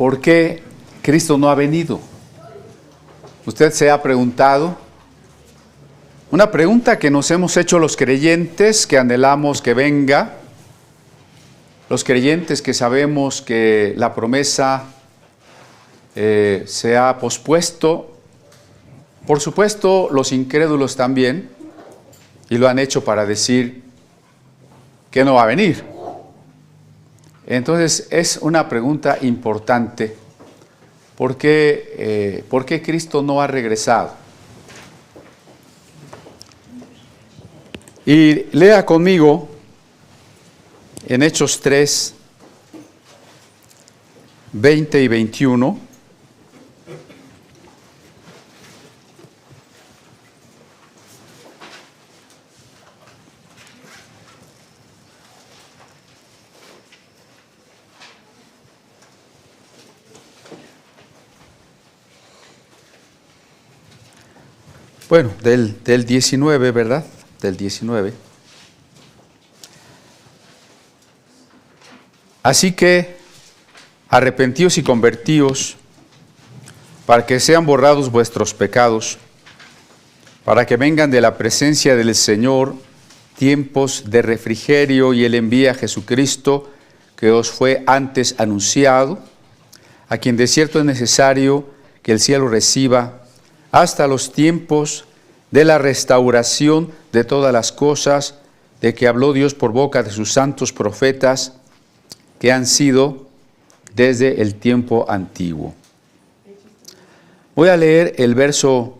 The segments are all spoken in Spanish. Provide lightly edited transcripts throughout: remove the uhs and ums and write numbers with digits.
¿por qué Cristo no ha venido? ¿Usted se ha preguntado? Una pregunta que nos hemos hecho los creyentes que anhelamos que venga, los creyentes que sabemos que la promesa se ha pospuesto, por supuesto los incrédulos también, y lo han hecho para decir que no va a venir. Entonces es una pregunta importante, ¿por qué Cristo no ha regresado? Y lea conmigo en Hechos 3, 20 y 21. Bueno, del 19, ¿verdad? Del 19. Así que arrepentíos y convertíos, para que sean borrados vuestros pecados, para que vengan de la presencia del Señor tiempos de refrigerio, y Él envíe a Jesucristo, que os fue antes anunciado, a quien de cierto es necesario que el cielo reciba, hasta los tiempos de la restauración de todas las cosas, de que habló Dios por boca de sus santos profetas, que han sido desde el tiempo antiguo. Voy a leer el verso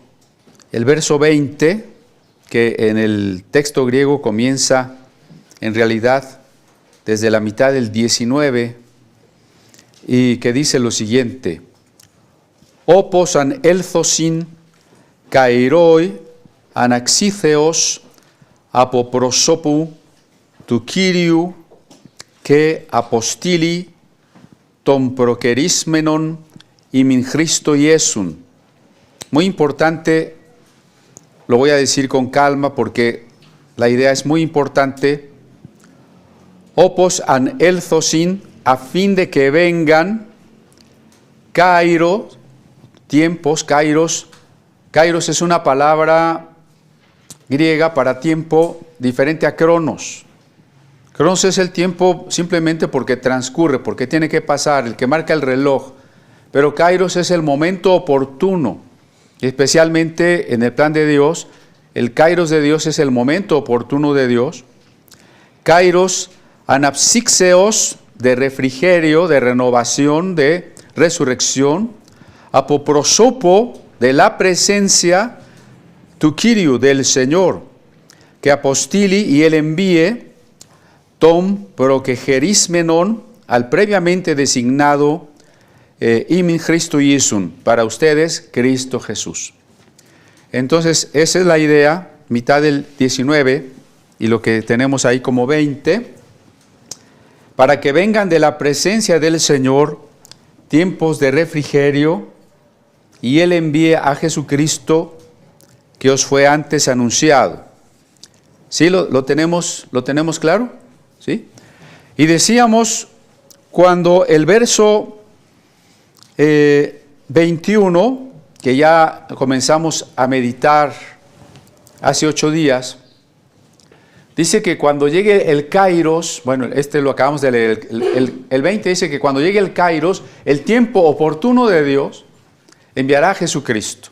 20, que en el texto griego comienza en realidad desde la mitad del 19, y que dice lo siguiente: Opos an elthosin kairoi anaxitheos apoprosopu tu Kyriou que apostili ton prokerismenon imin Christo Iesun. Muy importante, lo voy a decir con calma porque la idea es muy importante. Opos an elthosin, a fin de que vengan, kairos, tiempos, kairos. Kairos es una palabra griega para tiempo diferente a cronos. Cronos es el tiempo simplemente porque transcurre, porque tiene que pasar, el que marca el reloj. Pero kairos es el momento oportuno. Especialmente en el plan de Dios, el kairos de Dios es el momento oportuno de Dios. Kairos anapsixeos, de refrigerio, de renovación, de resurrección. Apoprosopo, de la presencia, tu Kyriou, del Señor, que apostili, y Él envíe, tom prokegerismenon, al previamente designado, imin Christo Iesun, para ustedes, Cristo Jesús. Entonces, esa es la idea, mitad del 19, y lo que tenemos ahí como 20, para que vengan de la presencia del Señor tiempos de refrigerio, y Él envíe a Jesucristo, que os fue antes anunciado. ¿Sí? ¿Lo tenemos claro? ¿Sí? Y decíamos, cuando el verso 21, que ya comenzamos a meditar hace 8 días, dice que cuando llegue el kairos, bueno, lo acabamos de leer, el 20 dice que cuando llegue el kairos, el tiempo oportuno de Dios, enviará a Jesucristo.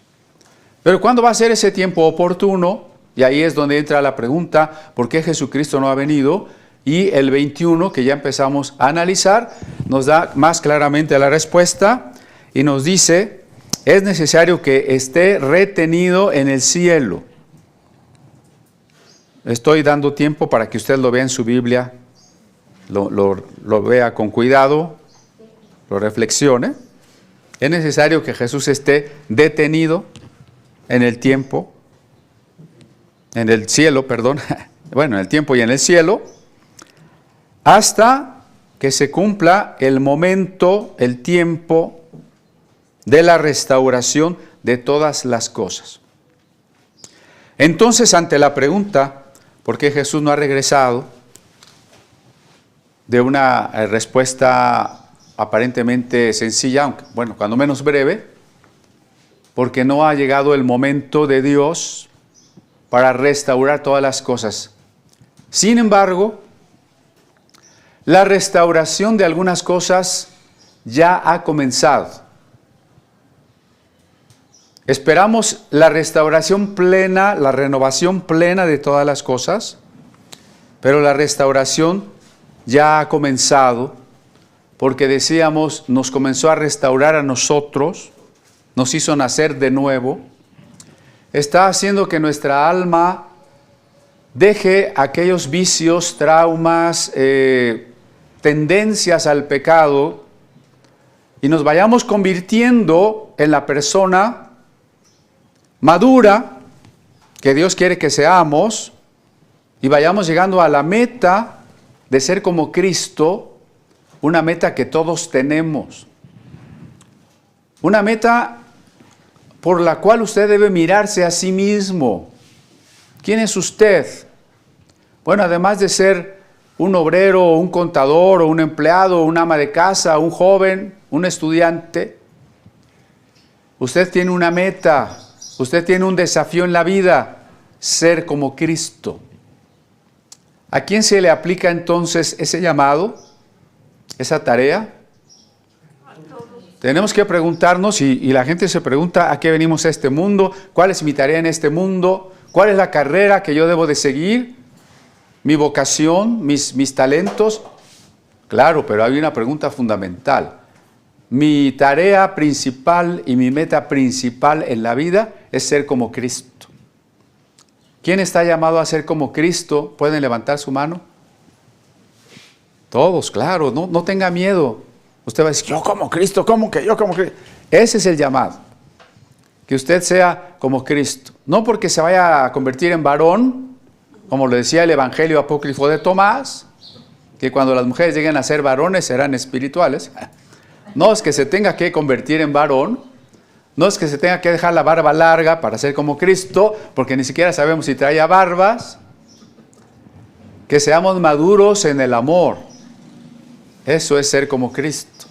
Pero ¿cuándo va a ser ese tiempo oportuno? Y ahí es donde entra la pregunta, ¿por qué Jesucristo no ha venido? Y el 21, que ya empezamos a analizar, nos da más claramente la respuesta y nos dice, es necesario que esté retenido en el cielo. Estoy dando tiempo para que usted lo vea en su Biblia, lo vea con cuidado, lo reflexione. Es necesario que Jesús esté detenido en el tiempo, en el cielo, perdón, bueno, en el tiempo y en el cielo, hasta que se cumpla el momento, el tiempo de la restauración de todas las cosas. Entonces, ante la pregunta, ¿por qué Jesús no ha regresado? De una respuesta aparentemente sencilla, aunque, bueno, cuando menos breve, porque no ha llegado el momento de Dios para restaurar todas las cosas. Sin embargo, la restauración de algunas cosas ya ha comenzado. Esperamos la restauración plena, la renovación plena de todas las cosas, pero la restauración ya ha comenzado, porque decíamos, nos comenzó a restaurar a nosotros, nos hizo nacer de nuevo, está haciendo que nuestra alma deje aquellos vicios, traumas, tendencias al pecado, y nos vayamos convirtiendo en la persona madura que Dios quiere que seamos, y vayamos llegando a la meta de ser como Cristo, una meta que todos tenemos. Una meta por la cual usted debe mirarse a sí mismo. ¿Quién es usted? Bueno, además de ser un obrero, un contador, o un empleado, un ama de casa, un joven, un estudiante, usted tiene una meta, usted tiene un desafío en la vida, ser como Cristo. ¿A quién se le aplica entonces ese llamado, esa tarea? Tenemos que preguntarnos, y la gente se pregunta, ¿a qué venimos a este mundo? ¿Cuál es mi tarea en este mundo? ¿Cuál es la carrera que yo debo de seguir? ¿Mi vocación? ¿Mis talentos? Claro, pero hay una pregunta fundamental. Mi tarea principal y mi meta principal en la vida es ser como Cristo. ¿Quién está llamado a ser como Cristo? ¿Pueden levantar su mano? Todos, claro, no tenga miedo. Usted va a decir, yo como Cristo, ¿cómo que yo como Cristo? Ese es el llamado, que usted sea como Cristo. No porque se vaya a convertir en varón, como lo decía el Evangelio apócrifo de Tomás, que cuando las mujeres lleguen a ser varones serán espirituales. No es que se tenga que convertir en varón, no es que se tenga que dejar la barba larga para ser como Cristo, porque ni siquiera sabemos si traía barbas. Que seamos maduros en el amor. Eso es ser como Cristo.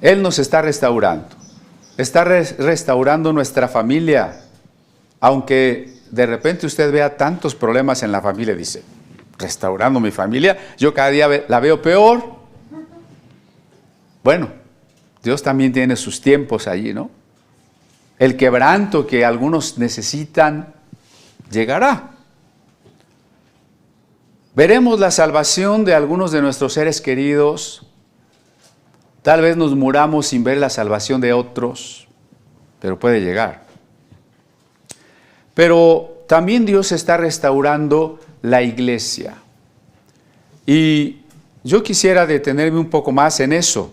Él nos está restaurando. Está restaurando nuestra familia. Aunque de repente usted vea tantos problemas en la familia, dice, restaurando mi familia, yo cada día la veo peor. Bueno, Dios también tiene sus tiempos allí, ¿no? El quebranto que algunos necesitan llegará. Veremos la salvación de algunos de nuestros seres queridos. Tal vez nos muramos sin ver la salvación de otros, pero puede llegar. Pero también Dios está restaurando la iglesia. Y yo quisiera detenerme un poco más en eso.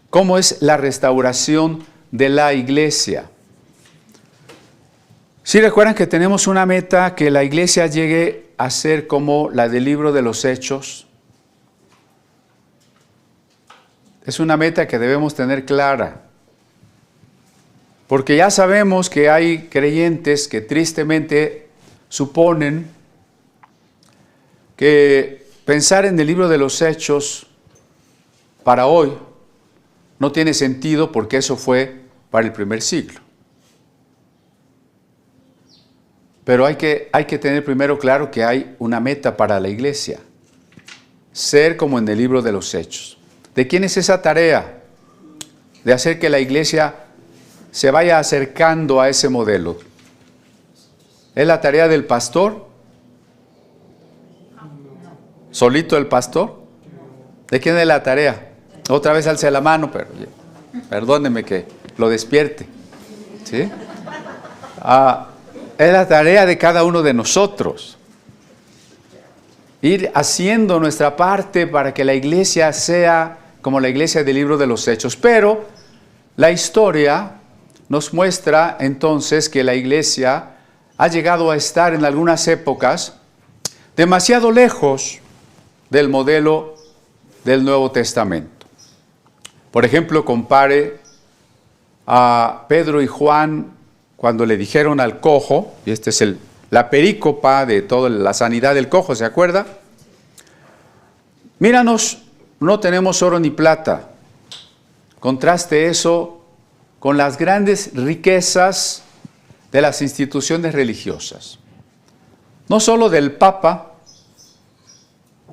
¿Cómo es la restauración de la iglesia? Si recuerdan que tenemos una meta, que la iglesia llegue a ser como la del libro de los Hechos. Es una meta que debemos tener clara. Porque ya sabemos que hay creyentes que tristemente suponen que pensar en el libro de los Hechos para hoy no tiene sentido, porque eso fue para el primer siglo. Pero hay que tener primero claro que hay una meta para la iglesia. Ser como en el libro de los Hechos. ¿De quién es esa tarea? De hacer que la iglesia se vaya acercando a ese modelo. ¿Es la tarea del pastor? ¿Solito el pastor? ¿De quién es la tarea? Otra vez alce la mano, pero perdóneme que lo despierte. ¿Sí? Es la tarea de cada uno de nosotros. Ir haciendo nuestra parte para que la iglesia sea como la iglesia del libro de los Hechos. Pero la historia nos muestra entonces que la iglesia ha llegado a estar en algunas épocas demasiado lejos del modelo del Nuevo Testamento. Por ejemplo, compare a Pedro y Juan cuando le dijeron al cojo, y esta es la perícopa de toda la sanidad del cojo, ¿se acuerda? Míranos no tenemos oro ni plata. Contraste eso con las grandes riquezas de las instituciones religiosas. No solo del Papa,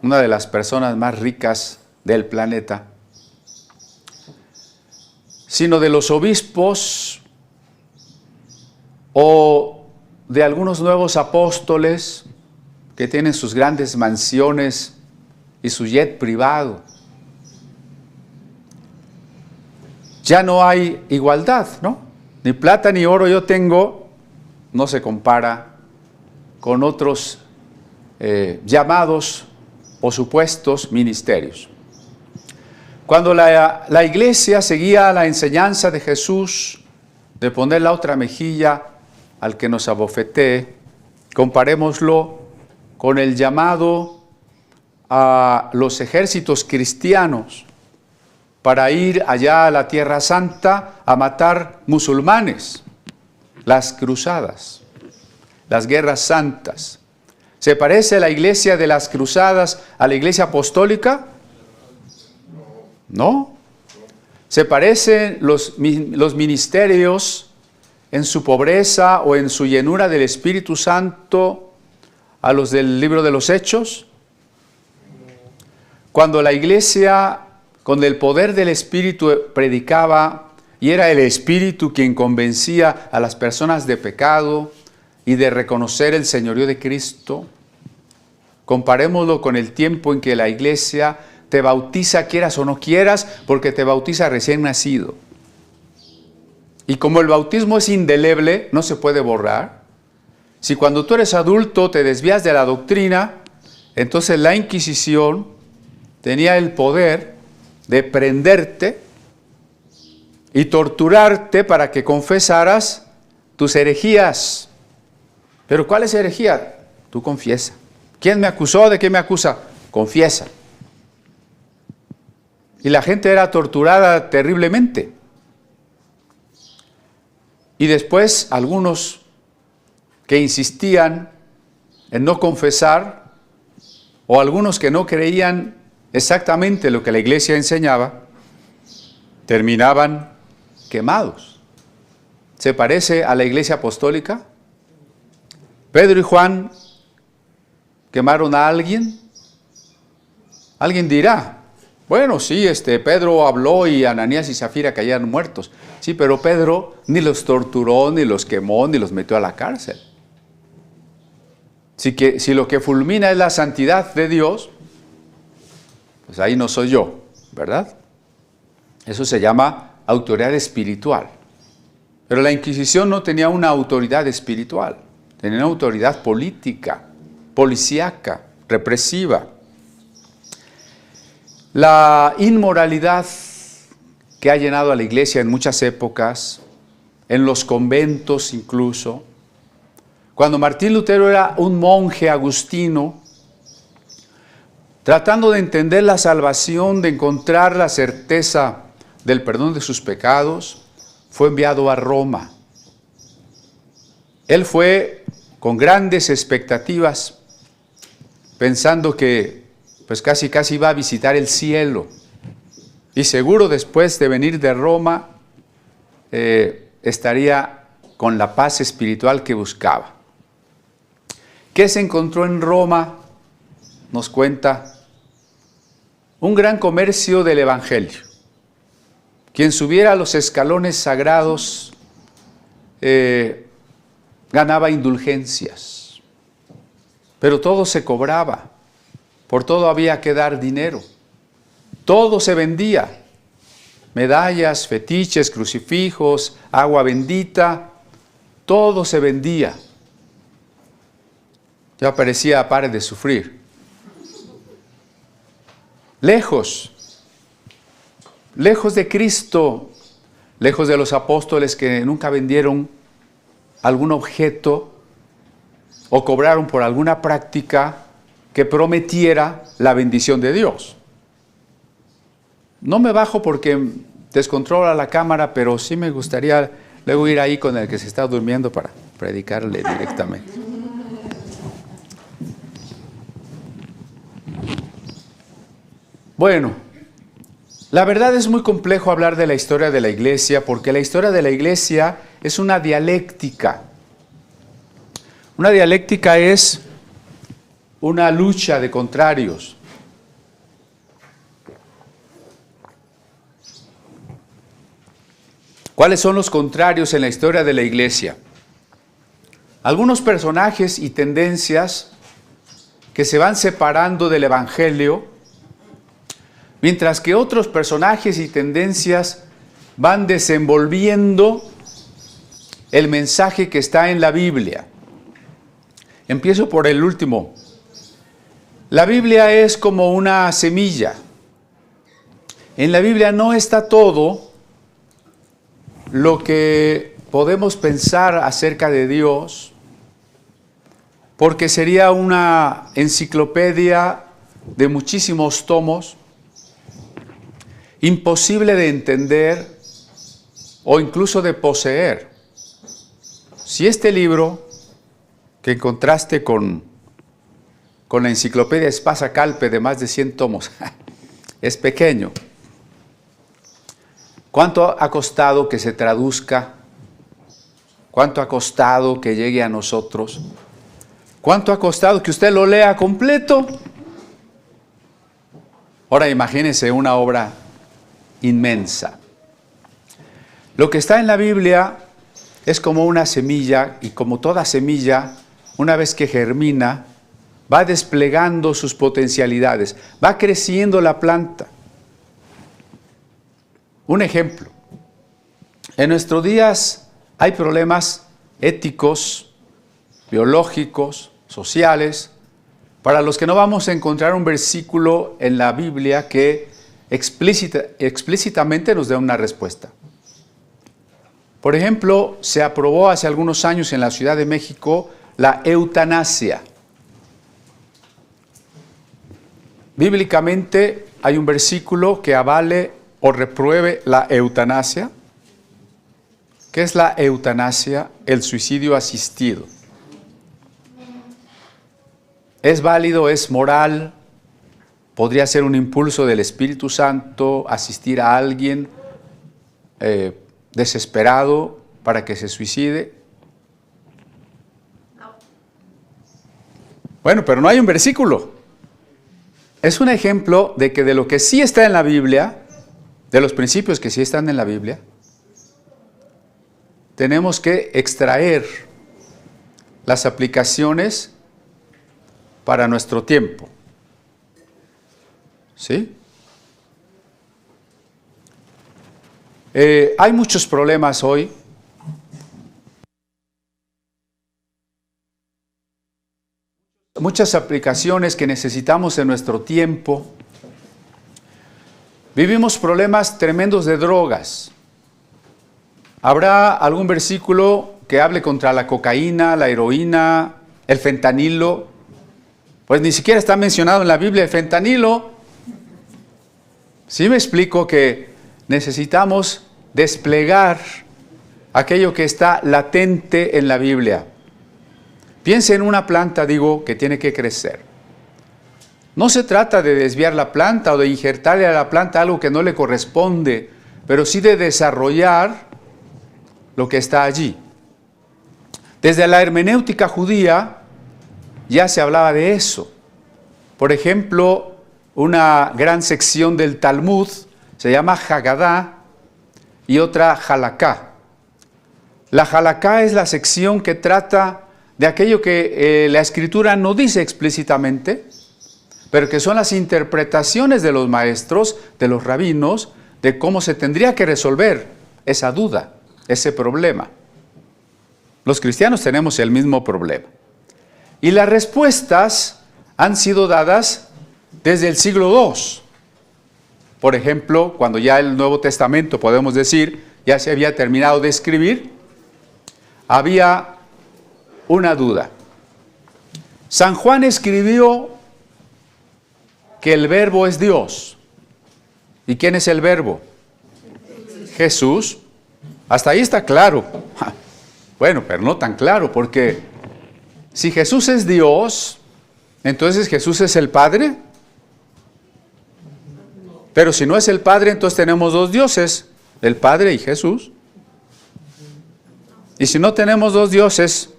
una de las personas más ricas del planeta, sino de los obispos o de algunos nuevos apóstoles que tienen sus grandes mansiones y su jet privado. Ya no hay igualdad, ¿no? Ni plata ni oro yo tengo, no se compara con otros llamados o supuestos ministerios. Cuando la iglesia seguía la enseñanza de Jesús de poner la otra mejilla al que nos abofetee, comparémoslo con el llamado a los ejércitos cristianos para ir allá a la Tierra Santa a matar musulmanes, las cruzadas, las guerras santas. ¿Se parece la iglesia de las cruzadas a la iglesia apostólica? No. ¿Se parecen los ministerios en su pobreza o en su llenura del Espíritu Santo a los del libro de los Hechos? Cuando la iglesia con el poder del Espíritu predicaba y era el Espíritu quien convencía a las personas de pecado y de reconocer el señorío de Cristo, comparémoslo con el tiempo en que la iglesia te bautiza quieras o no quieras, porque te bautiza recién nacido. Y como el bautismo es indeleble, no se puede borrar, si cuando tú eres adulto te desvías de la doctrina, entonces la Inquisición tenía el poder de prenderte y torturarte para que confesaras tus herejías. ¿Pero cuál es herejía? Tú confiesa. ¿Quién me acusó? ¿De qué me acusa? Confiesa. Y la gente era torturada terriblemente. Y después algunos que insistían en no confesar, o algunos que no creían exactamente lo que la iglesia enseñaba, terminaban quemados. ¿Se parece a la iglesia apostólica? Pedro y Juan quemaron a alguien. Alguien dirá, bueno, sí, Pedro habló y Ananías y Zafira cayeron muertos. Sí, pero Pedro ni los torturó, ni los quemó, ni los metió a la cárcel. Si lo que fulmina es la santidad de Dios, pues ahí no soy yo, ¿verdad? Eso se llama autoridad espiritual. Pero la Inquisición no tenía una autoridad espiritual, tenía una autoridad política, policíaca, represiva. La inmoralidad que ha llenado a la iglesia en muchas épocas, en los conventos incluso, cuando Martín Lutero era un monje agustino, tratando de entender la salvación, de encontrar la certeza del perdón de sus pecados, fue enviado a Roma. Él fue con grandes expectativas, pensando que pues casi iba a visitar el cielo. Y seguro después de venir de Roma, estaría con la paz espiritual que buscaba. ¿Qué se encontró en Roma? Nos cuenta un gran comercio del Evangelio. Quien subiera a los escalones sagrados ganaba indulgencias, pero todo se cobraba, por todo había que dar dinero, todo se vendía, medallas, fetiches, crucifijos, agua bendita, todo se vendía. Ya parecía pare de sufrir. Lejos de Cristo, lejos de los apóstoles que nunca vendieron algún objeto o cobraron por alguna práctica que prometiera la bendición de Dios. No me bajo porque descontrola la cámara, pero sí me gustaría luego ir ahí con el que se está durmiendo para predicarle directamente. Bueno, La verdad es muy complejo hablar de la historia de la iglesia porque la historia de la iglesia es una dialéctica. Una dialéctica es una lucha de contrarios. ¿Cuáles son los contrarios en la historia de la iglesia? Algunos personajes y tendencias que se van separando del evangelio, mientras que otros personajes y tendencias van desenvolviendo el mensaje que está en la Biblia. Empiezo por el último. La Biblia es como una semilla. En la Biblia no está todo lo que podemos pensar acerca de Dios, porque sería una enciclopedia de muchísimos tomos, imposible de entender o incluso de poseer. Si este libro, que en contraste con la enciclopedia Espasa Calpe de más de 100 tomos, es pequeño, ¿cuánto ha costado que se traduzca? ¿Cuánto ha costado que llegue a nosotros? ¿Cuánto ha costado que usted lo lea completo? Ahora imagínese una obra inmensa. Lo que está en la Biblia es como una semilla, y como toda semilla, una vez que germina, va desplegando sus potencialidades, va creciendo la planta. Un ejemplo, en nuestros días hay problemas éticos, biológicos, sociales, para los que no vamos a encontrar un versículo en la Biblia que explícitamente nos dé una respuesta. Por ejemplo, se aprobó hace algunos años en la Ciudad de México la eutanasia. Bíblicamente hay un versículo que avale o repruebe la eutanasia. ¿Qué es la eutanasia? El suicidio asistido. ¿Es válido? ¿Es moral? ¿Podría ser un impulso del Espíritu Santo asistir a alguien desesperado para que se suicide? Bueno, pero no hay un versículo. Es un ejemplo de que de lo que sí está en la Biblia, de los principios que sí están en la Biblia, tenemos que extraer las aplicaciones para nuestro tiempo. ¿Sí? Hay muchos problemas hoy. Muchas aplicaciones que necesitamos en nuestro tiempo. Vivimos problemas tremendos de drogas. ¿Habrá algún versículo que hable contra la cocaína, la heroína, el fentanilo? Pues ni siquiera está mencionado en la Biblia el fentanilo. Sí me explico que necesitamos desplegar aquello que está latente en la Biblia. Piense en una planta, digo, que tiene que crecer. No se trata de desviar la planta o de injertarle a la planta algo que no le corresponde, pero sí de desarrollar lo que está allí. Desde la hermenéutica judía ya se hablaba de eso. Por ejemplo, una gran sección del Talmud se llama Haggadah y otra Halaká. La Halaká es la sección que trata de aquello que la Escritura no dice explícitamente, pero que son las interpretaciones de los maestros, de los rabinos, de cómo se tendría que resolver esa duda, ese problema. Los cristianos tenemos el mismo problema. Y las respuestas han sido dadas desde el siglo II. Por ejemplo, cuando ya el Nuevo Testamento, podemos decir, ya se había terminado de escribir, había una duda. San Juan escribió que el Verbo es Dios. ¿Y quién es el Verbo? Jesús. Hasta ahí está claro. Bueno, pero no tan claro, porque si Jesús es Dios, entonces Jesús es el Padre. Pero si no es el Padre, entonces tenemos dos dioses, el Padre y Jesús. Y si no tenemos dos dioses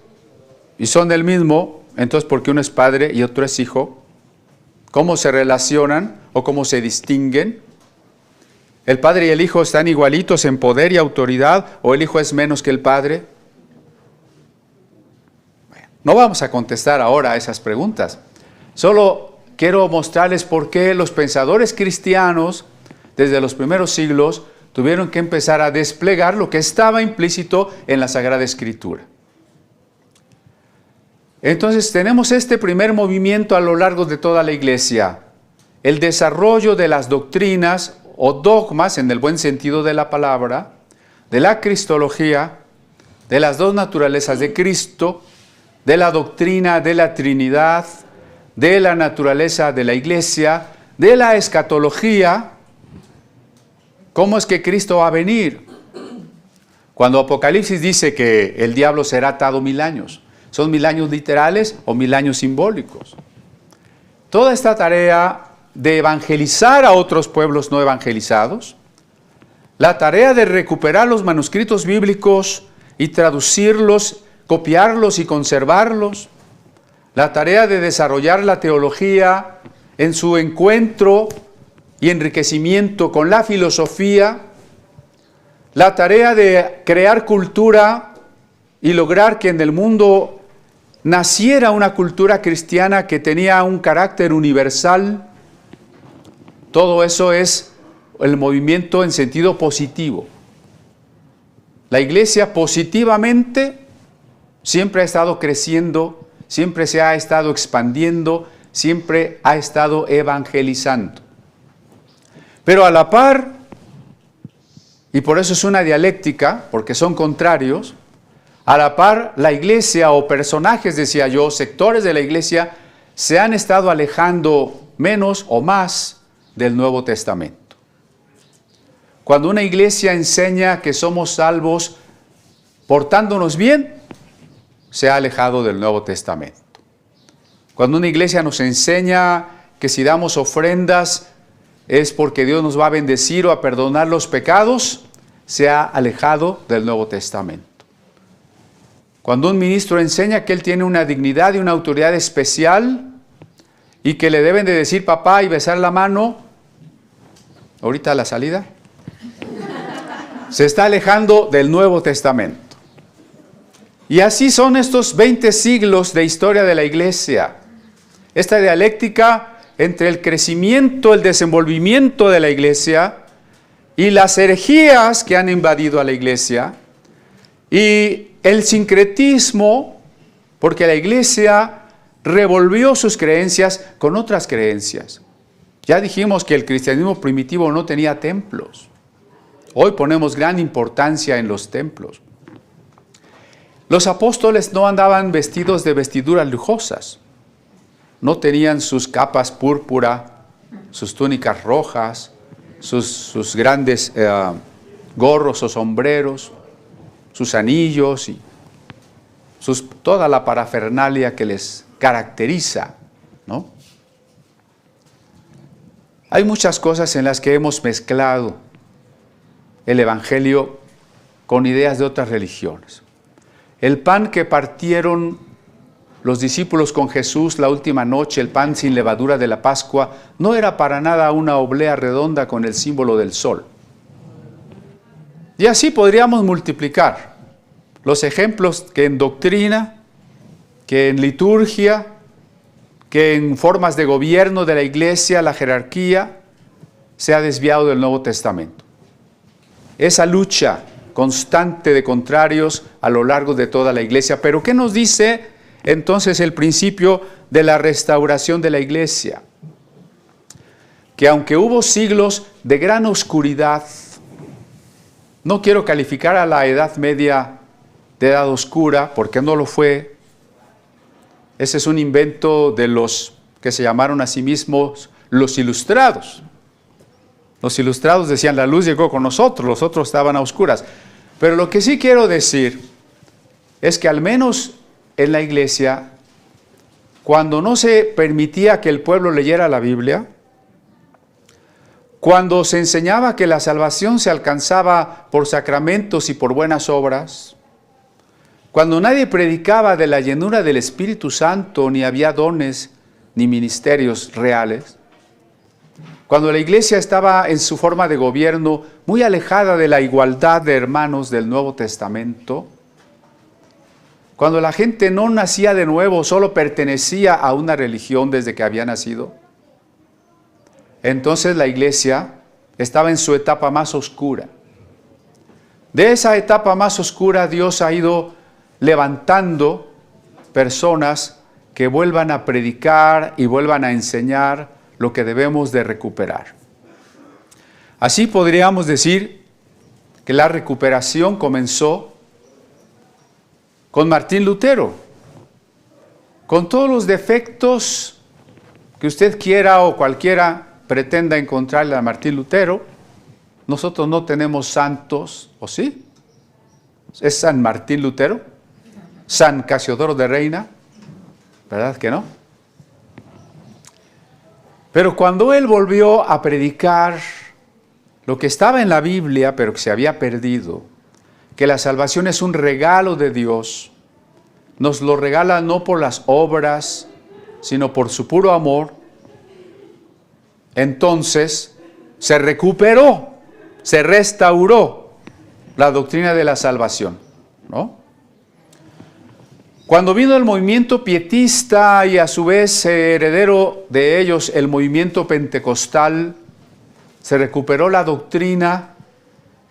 y son del mismo, entonces ¿por qué uno es Padre y otro es Hijo? ¿Cómo se relacionan o cómo se distinguen? ¿El Padre y el Hijo están igualitos en poder y autoridad o el Hijo es menos que el Padre? Bueno, no vamos a contestar ahora a esas preguntas. Solo quiero mostrarles por qué los pensadores cristianos desde los primeros siglos tuvieron que empezar a desplegar lo que estaba implícito en la Sagrada Escritura. Entonces tenemos este primer movimiento a lo largo de toda la Iglesia, el desarrollo de las doctrinas o dogmas, en el buen sentido de la palabra, de la cristología, de las dos naturalezas de Cristo, de la doctrina de la Trinidad, de la naturaleza de la Iglesia, de la escatología. ¿Cómo es que Cristo va a venir? Cuando Apocalipsis dice que el diablo será atado 1000 años, ¿son 1000 años literales o 1000 años simbólicos? Toda esta tarea de evangelizar a otros pueblos no evangelizados, la tarea de recuperar los manuscritos bíblicos y traducirlos, copiarlos y conservarlos, la tarea de desarrollar la teología en su encuentro y enriquecimiento con la filosofía, la tarea de crear cultura y lograr que en el mundo naciera una cultura cristiana que tenía un carácter universal. Todo eso es el movimiento en sentido positivo. La Iglesia positivamente siempre ha estado creciendo, siempre se ha estado expandiendo, siempre ha estado evangelizando. Pero a la par, y por eso es una dialéctica, porque son contrarios, a la par la Iglesia o personajes, decía yo, sectores de la Iglesia, se han estado alejando menos o más del Nuevo Testamento. Cuando una iglesia enseña que somos salvos portándonos bien, se ha alejado del Nuevo Testamento. Cuando una iglesia nos enseña que si damos ofrendas es porque Dios nos va a bendecir o a perdonar los pecados, se ha alejado del Nuevo Testamento. Cuando un ministro enseña que él tiene una dignidad y una autoridad especial y que le deben de decir papá y besar la mano, ahorita a la salida, se está alejando del Nuevo Testamento. Y así son estos 20 siglos de historia de la Iglesia. Esta dialéctica entre el crecimiento, el desenvolvimiento de la Iglesia y las herejías que han invadido a la Iglesia y el sincretismo, porque la Iglesia revolvió sus creencias con otras creencias. Ya dijimos que el cristianismo primitivo no tenía templos. Hoy ponemos gran importancia en los templos. Los apóstoles no andaban vestidos de vestiduras lujosas. No tenían sus capas púrpura, sus túnicas rojas, sus grandes gorros o sombreros, sus anillos y toda la parafernalia que les caracteriza, ¿no? Hay muchas cosas en las que hemos mezclado el Evangelio con ideas de otras religiones. El pan que partieron los discípulos con Jesús la última noche, el pan sin levadura de la Pascua, no era para nada una oblea redonda con el símbolo del sol. Y así podríamos multiplicar los ejemplos que en doctrina, que en liturgia, que en formas de gobierno de la Iglesia, la jerarquía, se ha desviado del Nuevo Testamento. Esa lucha constante de contrarios a lo largo de toda la Iglesia. Pero ¿qué nos dice entonces el principio de la restauración de la Iglesia? Que aunque hubo siglos de gran oscuridad, no quiero calificar a la Edad Media de edad oscura, porque no lo fue. Ese es un invento de los que se llamaron a sí mismos los ilustrados. Los ilustrados decían, la luz llegó con nosotros, los otros estaban a oscuras. Pero lo que sí quiero decir es que al menos en la Iglesia, cuando no se permitía que el pueblo leyera la Biblia, cuando se enseñaba que la salvación se alcanzaba por sacramentos y por buenas obras, cuando nadie predicaba de la llenura del Espíritu Santo, ni había dones ni ministerios reales, cuando la iglesia estaba en su forma de gobierno muy alejada de la igualdad de hermanos del Nuevo Testamento, cuando la gente no nacía de nuevo, solo pertenecía a una religión desde que había nacido, entonces la iglesia estaba en su etapa más oscura. De esa etapa más oscura Dios ha ido levantando personas que vuelvan a predicar y vuelvan a enseñar lo que debemos de recuperar. Así podríamos decir que la recuperación comenzó con Martín Lutero, con todos los defectos que usted quiera o cualquiera pretenda encontrarle a Martín Lutero. Nosotros no tenemos santos, ¿o sí? ¿Es San Martín Lutero? ¿San Casiodoro de Reina? ¿Verdad que no? Pero cuando él volvió a predicar lo que estaba en la Biblia, pero que se había perdido, que la salvación es un regalo de Dios, nos lo regala no por las obras, sino por su puro amor, entonces se recuperó, se restauró la doctrina de la salvación, ¿no? Cuando vino el movimiento pietista y a su vez heredero de ellos el movimiento pentecostal, se recuperó la doctrina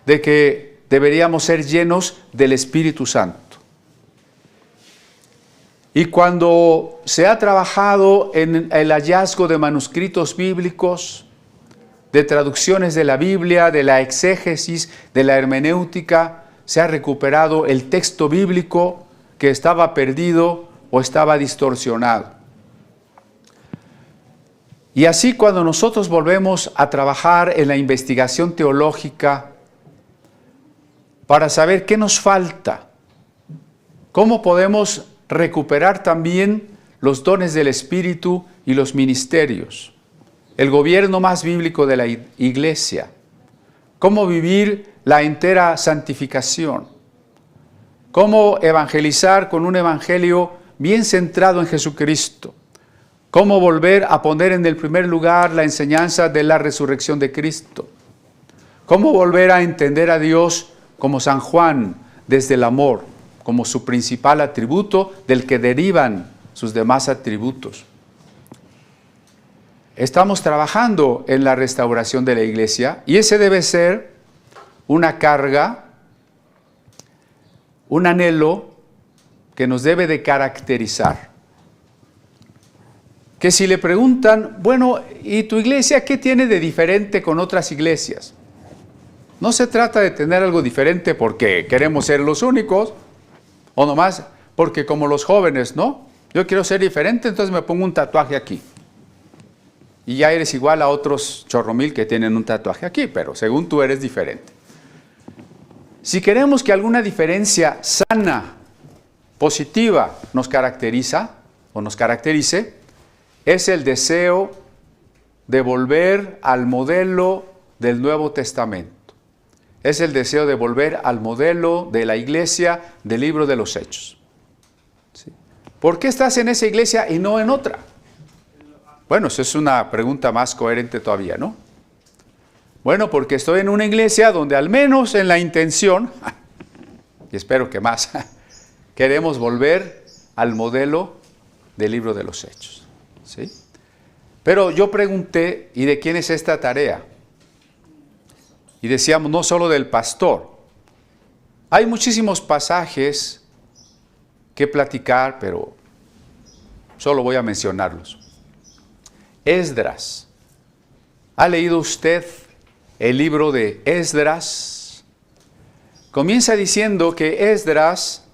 de que deberíamos ser llenos del Espíritu Santo. Y cuando se ha trabajado en el hallazgo de manuscritos bíblicos, de traducciones de la Biblia, de la exégesis, de la hermenéutica, se ha recuperado el texto bíblico que estaba perdido o estaba distorsionado. Y así cuando nosotros volvemos a trabajar en la investigación teológica para saber qué nos falta, cómo podemos recuperar también los dones del Espíritu y los ministerios, el gobierno más bíblico de la iglesia, cómo vivir la entera santificación, cómo evangelizar con un evangelio bien centrado en Jesucristo, cómo volver a poner en el primer lugar la enseñanza de la resurrección de Cristo, cómo volver a entender a Dios como San Juan desde el amor, como su principal atributo del que derivan sus demás atributos. Estamos trabajando en la restauración de la iglesia y ese debe ser una carga, un anhelo que nos debe de caracterizar. Que si le preguntan, bueno, ¿y tu iglesia qué tiene de diferente con otras iglesias? No se trata de tener algo diferente porque queremos ser los únicos, o nomás porque como los jóvenes, ¿no? Yo quiero ser diferente, entonces me pongo un tatuaje aquí. Y ya eres igual a otros chorromil que tienen un tatuaje aquí, pero según tú eres diferente. Si queremos que alguna diferencia sana, positiva, nos caracteriza o nos caracterice, es el deseo de volver al modelo del Nuevo Testamento. Es el deseo de volver al modelo de la iglesia del libro de los Hechos. ¿Sí? ¿Por qué estás en esa iglesia y no en otra? Bueno, eso es una pregunta más coherente todavía, ¿no? Bueno, porque estoy en una iglesia donde al menos en la intención, y espero que más, queremos volver al modelo del libro de los Hechos. ¿Sí? Pero yo pregunté, ¿y de quién es esta tarea? Y decíamos, no solo del pastor. Hay muchísimos pasajes que platicar, pero solo voy a mencionarlos. Esdras. ¿Ha leído usted el libro de Esdras? Comienza diciendo que Esdras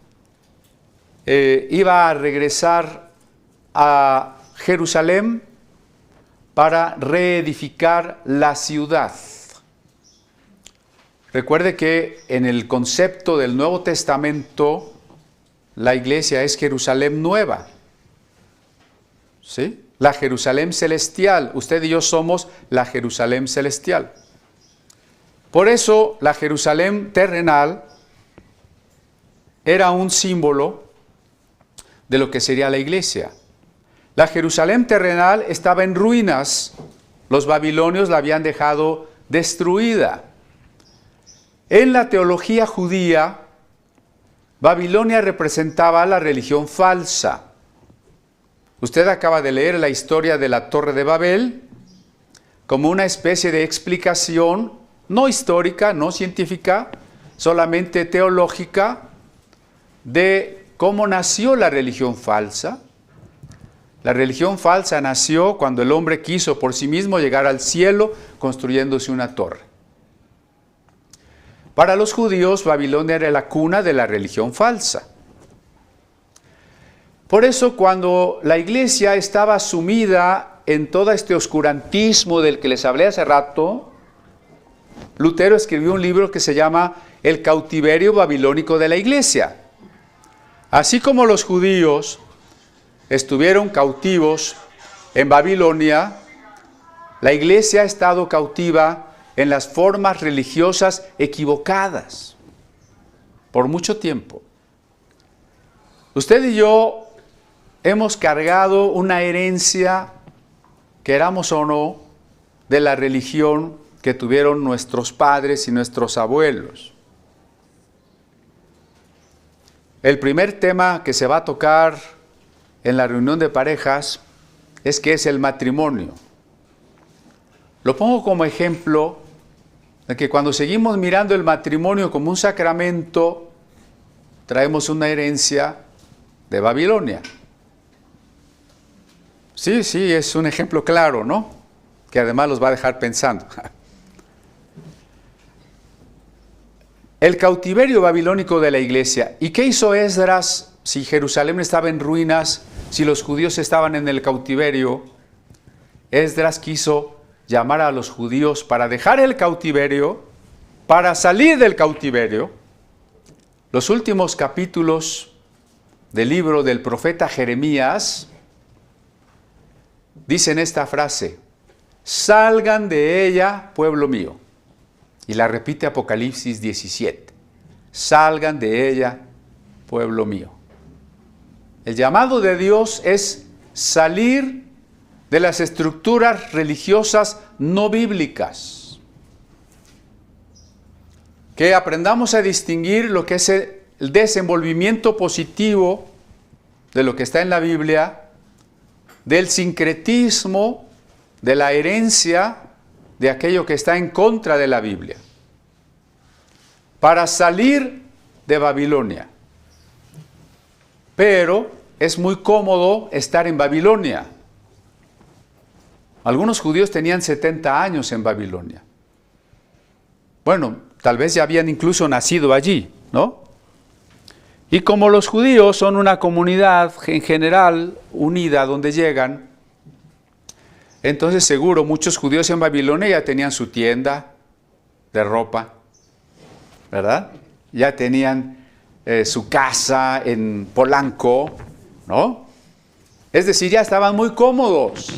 iba a regresar a Jerusalén para reedificar la ciudad. Recuerde que en el concepto del Nuevo Testamento, la iglesia es Jerusalén nueva. ¿Sí? la Jerusalén celestial. Usted y yo somos la Jerusalén celestial. Por eso la Jerusalén terrenal era un símbolo de lo que sería la iglesia. La Jerusalén terrenal estaba en ruinas. Los babilonios la habían dejado destruida. En la teología judía, Babilonia representaba la religión falsa. Usted acaba de leer la historia de la Torre de Babel como una especie de explicación, no histórica, no científica, solamente teológica, de cómo nació la religión falsa. La religión falsa nació cuando el hombre quiso por sí mismo llegar al cielo construyéndose una torre. Para los judíos, Babilonia era la cuna de la religión falsa. Por eso, cuando la iglesia estaba sumida en todo este oscurantismo del que les hablé hace rato, Lutero escribió un libro que se llama El cautiverio babilónico de la iglesia. Así como los judíos estuvieron cautivos en Babilonia, la iglesia ha estado cautiva en las formas religiosas equivocadas por mucho tiempo. Usted y yo hemos cargado una herencia, queramos o no, de la religión que tuvieron nuestros padres y nuestros abuelos. El primer tema que se va a tocar en la reunión de parejas es que es el matrimonio. Lo pongo como ejemplo de que cuando seguimos mirando el matrimonio como un sacramento, traemos una herencia de Babilonia. Sí, es un ejemplo claro, ¿no? Que además los va a dejar pensando. El cautiverio babilónico de la iglesia. ¿Y qué hizo Esdras si Jerusalén estaba en ruinas, si los judíos estaban en el cautiverio? Esdras quiso llamar a los judíos para dejar el cautiverio, para salir del cautiverio. Los últimos capítulos del libro del profeta Jeremías dicen esta frase: salgan de ella, pueblo mío. Y la repite Apocalipsis 17. Salgan de ella, pueblo mío. El llamado de Dios es salir de las estructuras religiosas no bíblicas. Que aprendamos a distinguir lo que es el desenvolvimiento positivo de lo que está en la Biblia, del sincretismo, de la herencia de aquello que está en contra de la Biblia, para salir de Babilonia. Pero es muy cómodo estar en Babilonia. Algunos judíos tenían 70 años en Babilonia. Bueno, tal vez ya habían incluso nacido allí, ¿no? Y como los judíos son una comunidad en general unida donde llegan, entonces seguro muchos judíos en Babilonia ya tenían su tienda de ropa, ¿verdad? Ya tenían su casa en Polanco, ¿no? Es decir, ya estaban muy cómodos.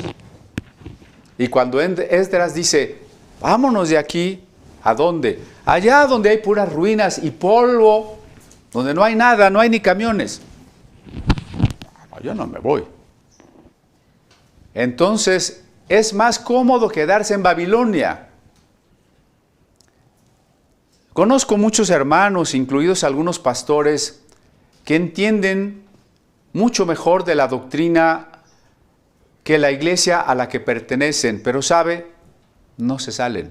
Y cuando Esdras dice, vámonos de aquí, ¿a dónde? Allá donde hay puras ruinas y polvo, donde no hay nada, no hay ni camiones. Yo no me voy. Entonces, es más cómodo quedarse en Babilonia. Conozco muchos hermanos, incluidos algunos pastores, que entienden mucho mejor de la doctrina que la iglesia a la que pertenecen, pero sabe, no se salen.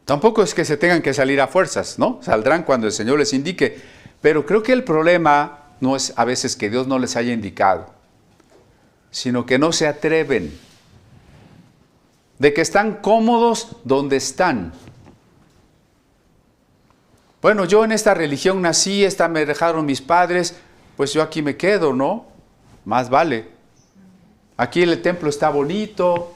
Tampoco es que se tengan que salir a fuerzas, ¿no? Saldrán cuando el Señor les indique, pero creo que el problema no es a veces que Dios no les haya indicado, sino que no se atreven, de que están cómodos donde están. Bueno, yo en esta religión nací, esta me dejaron mis padres, pues yo aquí me quedo, ¿no? Más vale. Aquí el templo está bonito,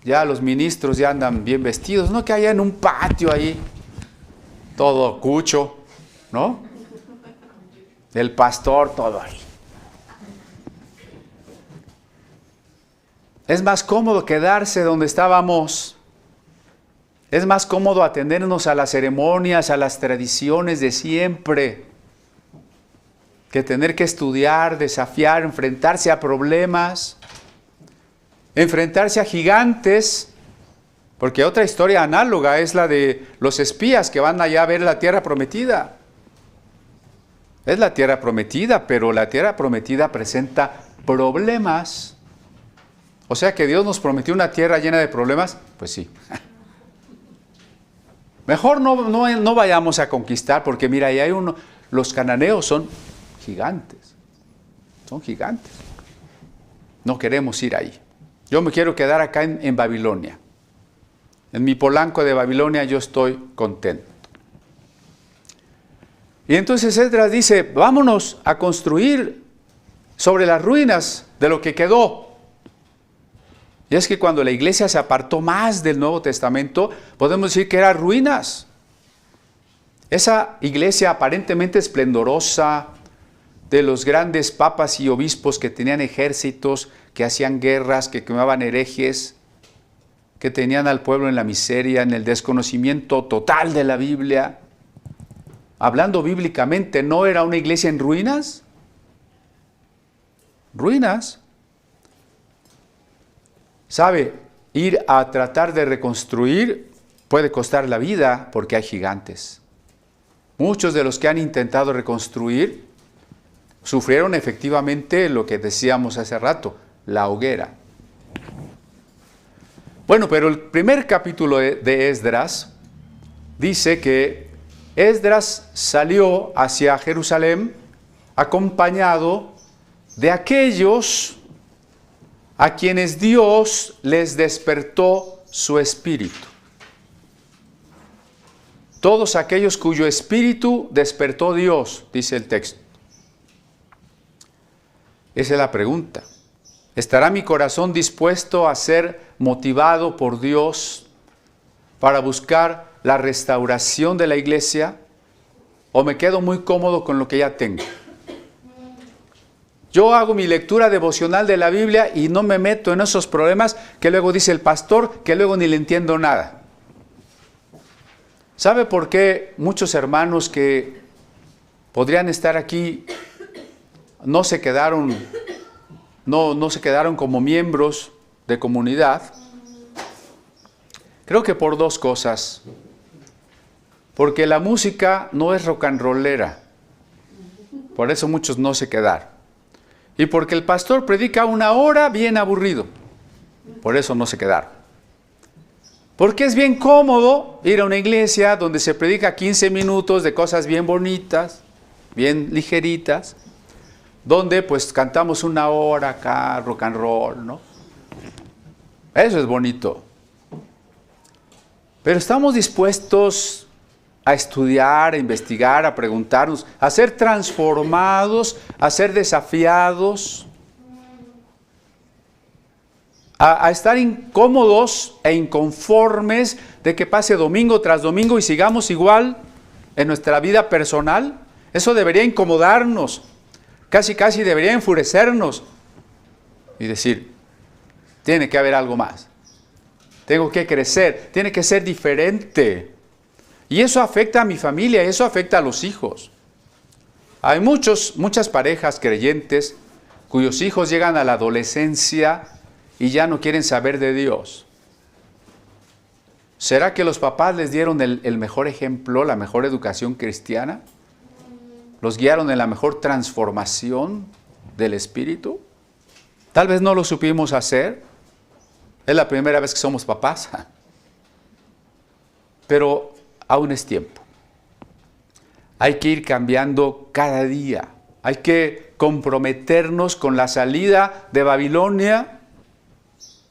ya los ministros ya andan bien vestidos, no que haya en un patio ahí, todo cucho, ¿no? El pastor, todo ahí. Es más cómodo quedarse donde estábamos. Es más cómodo atendernos a las ceremonias, a las tradiciones de siempre, que tener que estudiar, desafiar, enfrentarse a problemas, enfrentarse a gigantes, porque otra historia análoga es la de los espías que van allá a ver la tierra prometida. Es la tierra prometida, pero la tierra prometida presenta problemas. O sea que Dios nos prometió una tierra llena de problemas, pues sí. Mejor no vayamos a conquistar, porque mira, ahí hay los cananeos son gigantes. Son gigantes. No queremos ir ahí. Yo me quiero quedar acá en Babilonia. En mi Polanco de Babilonia yo estoy contento. Y entonces Esdras dice, vámonos a construir sobre las ruinas de lo que quedó. Y es que cuando la iglesia se apartó más del Nuevo Testamento, podemos decir que eran ruinas. Esa iglesia aparentemente esplendorosa, de los grandes papas y obispos que tenían ejércitos, que hacían guerras, que quemaban herejes, que tenían al pueblo en la miseria, en el desconocimiento total de la Biblia. Hablando bíblicamente, ¿no era una iglesia en ruinas? Ruinas. ¿Sabe? Ir a tratar de reconstruir puede costar la vida porque hay gigantes. Muchos de los que han intentado reconstruir sufrieron efectivamente lo que decíamos hace rato, la hoguera. Bueno, pero el primer capítulo de Esdras dice que Esdras salió hacia Jerusalén acompañado de aquellos a quienes Dios les despertó su espíritu. Todos aquellos cuyo espíritu despertó Dios, dice el texto. Esa es la pregunta. ¿Estará mi corazón dispuesto a ser motivado por Dios para buscar la restauración de la iglesia? ¿O me quedo muy cómodo con lo que ya tengo? Yo hago mi lectura devocional de la Biblia y no me meto en esos problemas que luego dice el pastor, que luego ni le entiendo nada. ¿Sabe por qué muchos hermanos que podrían estar aquí no se quedaron como miembros de comunidad? Creo que por dos cosas. Porque la música no es rock and rollera. Por eso muchos no se quedaron. Y porque el pastor predica 1 hora bien aburrido. Por eso no se quedaron. Porque es bien cómodo ir a una iglesia donde se predica 15 minutos de cosas bien bonitas, bien ligeritas, donde pues cantamos 1 hora acá, rock and roll, ¿no? Eso es bonito. Pero estamos dispuestos a estudiar, a investigar, a preguntarnos, a ser transformados, a ser desafiados, a estar incómodos e inconformes de que pase domingo tras domingo y sigamos igual en nuestra vida personal. Eso debería incomodarnos, casi debería enfurecernos y decir, tiene que haber algo más, tengo que crecer, tiene que ser diferente. Y eso afecta a mi familia, eso afecta a los hijos. Hay muchas parejas creyentes cuyos hijos llegan a la adolescencia y ya no quieren saber de Dios. ¿Será que los papás les dieron el mejor ejemplo, la mejor educación cristiana? ¿Los guiaron en la mejor transformación del espíritu? Tal vez no lo supimos hacer. Es la primera vez que somos papás. Pero aún es tiempo. Hay que ir cambiando cada día. Hay que comprometernos con la salida de Babilonia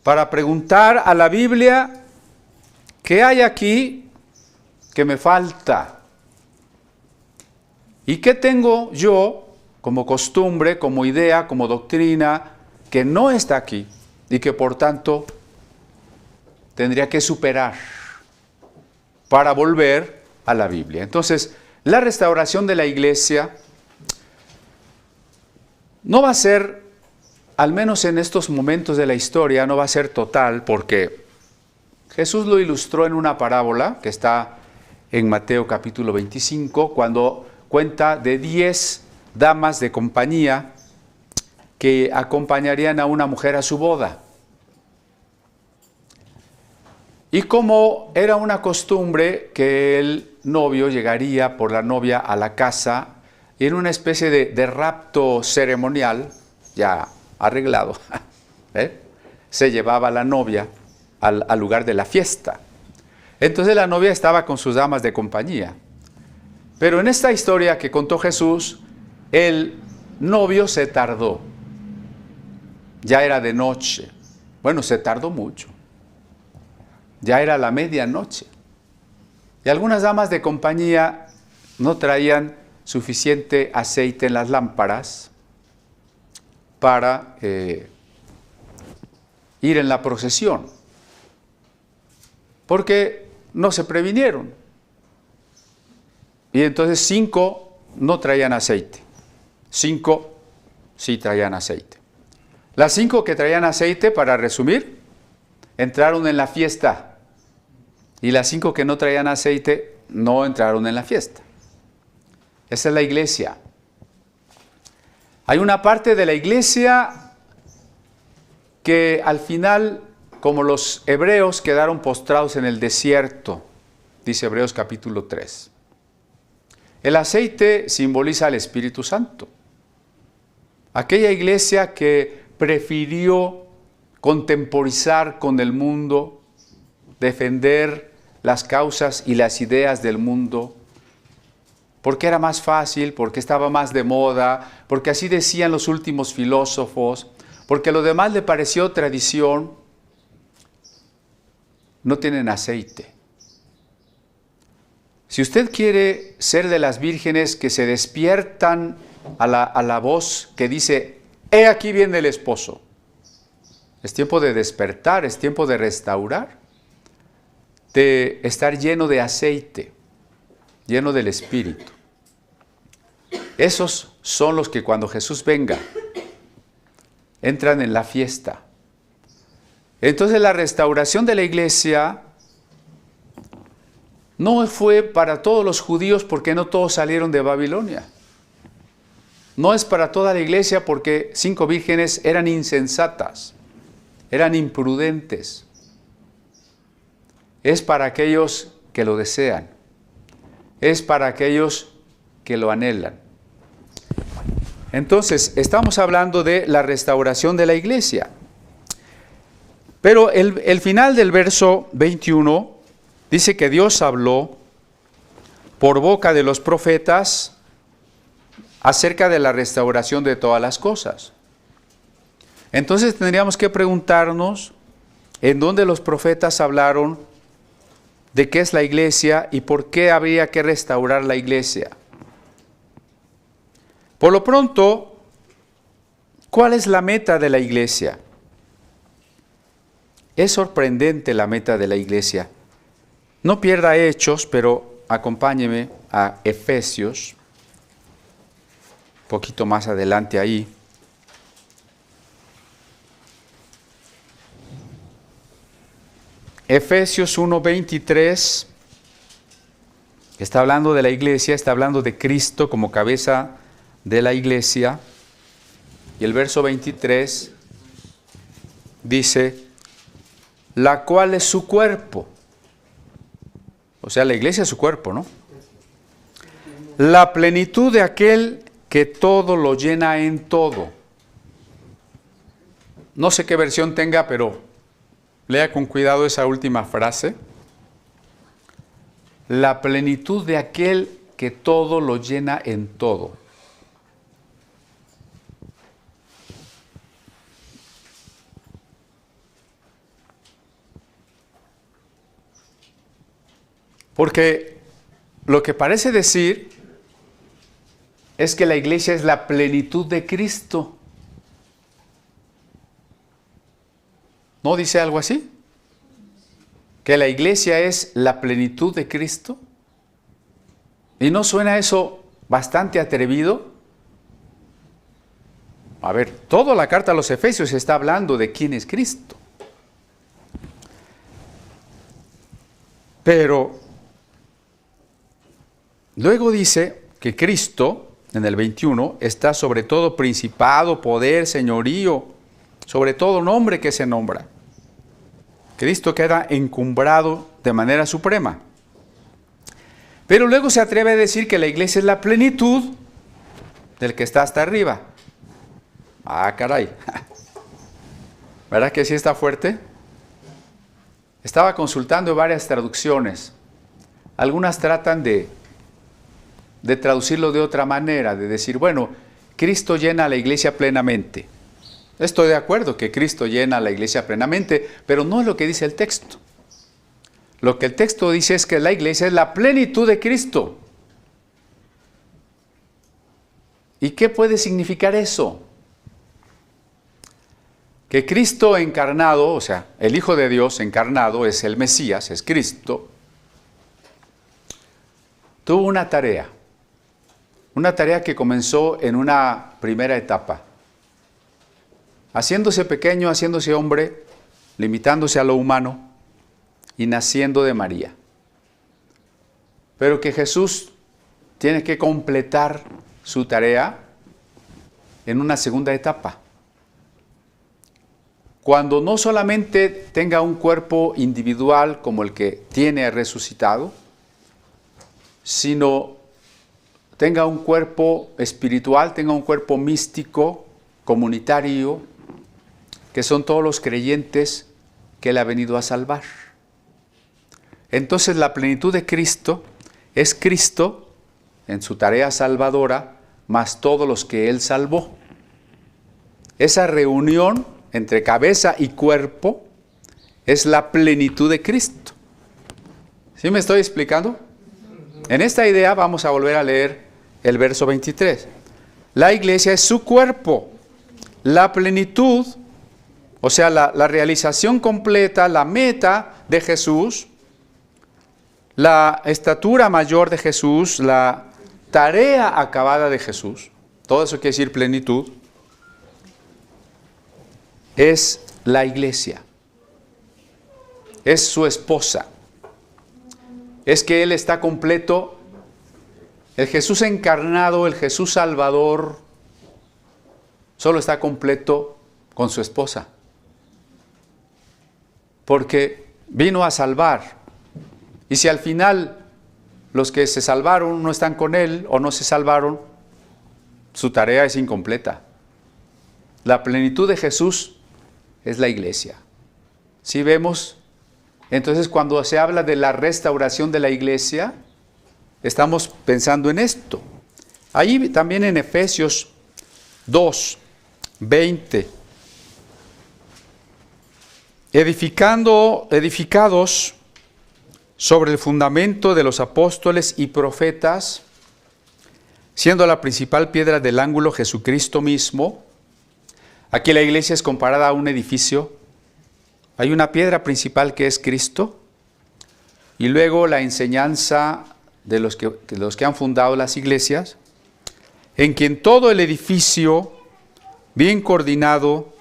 para preguntar a la Biblia, ¿qué hay aquí que me falta? ¿Y qué tengo yo como costumbre, como idea, como doctrina, que no está aquí y que por tanto tendría que superar para volver a la Biblia? Entonces, la restauración de la iglesia no va a ser al menos en estos momentos de la historia, no va a ser total, porque Jesús lo ilustró en una parábola que está en Mateo capítulo 25, cuando cuenta de 10 damas de compañía que acompañarían a una mujer a su boda. Y como era una costumbre que el novio llegaría por la novia a la casa en una especie de rapto ceremonial, ya arreglado, se llevaba a la novia al lugar de la fiesta. Entonces la novia estaba con sus damas de compañía. Pero en esta historia que contó Jesús, el novio se tardó. Ya era de noche. Bueno, se tardó mucho. Ya era la medianoche. Y algunas damas de compañía no traían suficiente aceite en las lámparas para ir en la procesión, porque no se previnieron. Y entonces 5 no traían aceite, 5 sí traían aceite. Las 5 que traían aceite, para resumir, entraron en la fiesta, y las 5 que no traían aceite no entraron en la fiesta. Esa es la iglesia. Hay una parte de la iglesia que al final, como los hebreos, quedaron postrados en el desierto, dice Hebreos capítulo 3. El aceite simboliza al Espíritu Santo. Aquella iglesia que prefirió contemporizar con el mundo, defender las causas y las ideas del mundo, porque era más fácil, porque estaba más de moda, porque así decían los últimos filósofos, porque lo demás le pareció tradición, no tienen aceite. Si usted quiere ser de las vírgenes que se despiertan a la voz que dice, he aquí viene el esposo, es tiempo de despertar, es tiempo de restaurar, de estar lleno de aceite, lleno del Espíritu. Esos son los que cuando Jesús venga, entran en la fiesta. Entonces la restauración de la iglesia no fue para todos los judíos, porque no todos salieron de Babilonia. No es para toda la iglesia, porque 5 vírgenes eran insensatas, eran imprudentes. Es para aquellos que lo desean, es para aquellos que lo anhelan. Entonces, estamos hablando de la restauración de la iglesia. Pero el final del verso 21 dice que Dios habló por boca de los profetas acerca de la restauración de todas las cosas. Entonces tendríamos que preguntarnos en dónde los profetas hablaron de qué es la iglesia y por qué habría que restaurar la iglesia. Por lo pronto, ¿cuál es la meta de la iglesia? Es sorprendente la meta de la iglesia. No pierda Hechos, pero acompáñeme a Efesios, un poquito más adelante ahí. Efesios 1:23, está hablando de la iglesia, está hablando de Cristo como cabeza de la iglesia. Y el verso 23 dice, la cual es su cuerpo. O sea, la iglesia es su cuerpo, ¿no? La plenitud de aquel que todo lo llena en todo. No sé qué versión tenga, pero lea con cuidado esa última frase. La plenitud de aquel que todo lo llena en todo. Porque lo que parece decir es que la iglesia es la plenitud de Cristo. ¿No dice algo así? ¿Que la iglesia es la plenitud de Cristo? ¿Y no suena eso bastante atrevido? A ver, toda la carta a los Efesios está hablando de quién es Cristo. Pero luego dice que Cristo, en el 21, está sobre todo principado, poder, señorío, sobre todo nombre que se nombra. Cristo queda encumbrado de manera suprema. Pero luego se atreve a decir que la iglesia es la plenitud del que está hasta arriba. Ah, caray. ¿Verdad que sí está fuerte? Estaba consultando varias traducciones. Algunas tratan de traducirlo de otra manera, de decir, bueno, Cristo llena a la iglesia plenamente. Estoy de acuerdo que Cristo llena a la iglesia plenamente, pero no es lo que dice el texto. Lo que el texto dice es que la iglesia es la plenitud de Cristo. ¿Y qué puede significar eso? Que Cristo encarnado, o sea, el Hijo de Dios encarnado, es el Mesías, es Cristo, tuvo una tarea que comenzó en una primera etapa, haciéndose pequeño, haciéndose hombre, limitándose a lo humano y naciendo de María. Pero que Jesús tiene que completar su tarea en una segunda etapa. Cuando no solamente tenga un cuerpo individual como el que tiene resucitado, sino tenga un cuerpo espiritual, tenga un cuerpo místico, comunitario, que son todos los creyentes que Él ha venido a salvar. Entonces la plenitud de Cristo es Cristo en su tarea salvadora, más todos los que Él salvó. Esa reunión entre cabeza y cuerpo es la plenitud de Cristo. ¿Sí me estoy explicando? En esta idea vamos a volver a leer el verso 23. La iglesia es su cuerpo, la plenitud, o sea, la realización completa, la meta de Jesús, la estatura mayor de Jesús, la tarea acabada de Jesús, todo eso quiere decir plenitud, es la iglesia, es su esposa, es que Él está completo, el Jesús encarnado, el Jesús salvador, solo está completo con su esposa, porque vino a salvar, y si al final los que se salvaron no están con Él o no se salvaron, su tarea es incompleta. La plenitud de Jesús es la iglesia. ¿Sí vemos? Entonces, cuando se habla de la restauración de la iglesia, estamos pensando en esto. Ahí también en Efesios 2, 20. Edificados sobre el fundamento de los apóstoles y profetas, siendo la principal piedra del ángulo Jesucristo mismo. Aquí la iglesia es comparada a un edificio. Hay una piedra principal que es Cristo, y luego la enseñanza de los que han fundado las iglesias, en quien todo el edificio, bien coordinado,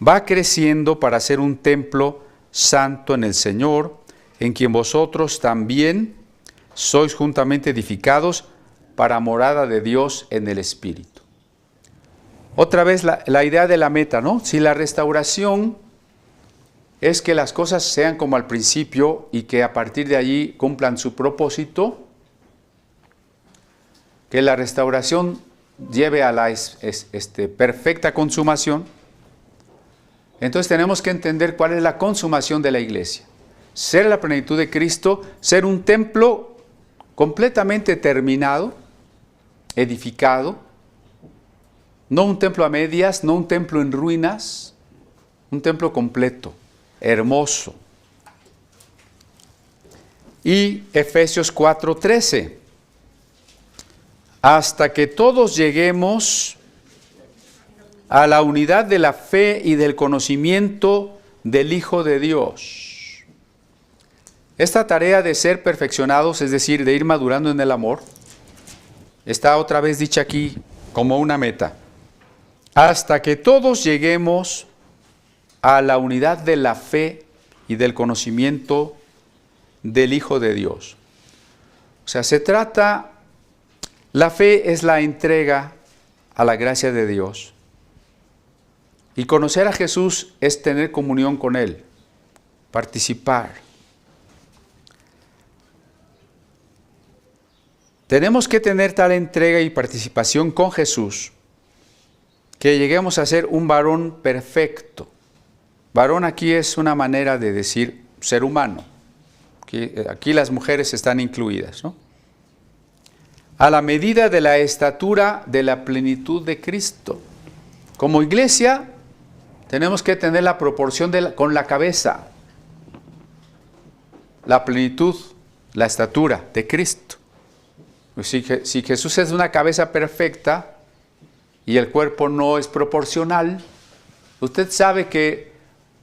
va creciendo para ser un templo santo en el Señor, en quien vosotros también sois juntamente edificados para morada de Dios en el Espíritu. Otra vez la idea de la meta, ¿no? Si la restauración es que las cosas sean como al principio y que a partir de allí cumplan su propósito, que la restauración lleve a la perfecta consumación, entonces tenemos que entender cuál es la consumación de la iglesia. Ser la plenitud de Cristo, ser un templo completamente terminado, edificado, no un templo a medias, no un templo en ruinas, un templo completo, hermoso. Y Efesios 4:13, hasta que todos lleguemos a la unidad de la fe y del conocimiento del Hijo de Dios. Esta tarea de ser perfeccionados, es decir, de ir madurando en el amor, está otra vez dicha aquí como una meta. hasta que todos lleguemos a la unidad de la fe y del conocimiento del Hijo de Dios. O sea, la fe es la entrega a la gracia de Dios. Y conocer a Jesús es tener comunión con Él, participar. Tenemos que tener tal entrega y participación con Jesús que lleguemos a ser un varón perfecto. Varón aquí es una manera de decir ser humano. Aquí las mujeres están incluidas, ¿no? A la medida de la estatura de la plenitud de Cristo. Como iglesia tenemos que tener la proporción con la cabeza. La plenitud, la estatura de Cristo. Si Jesús es una cabeza perfecta y el cuerpo no es proporcional, usted sabe que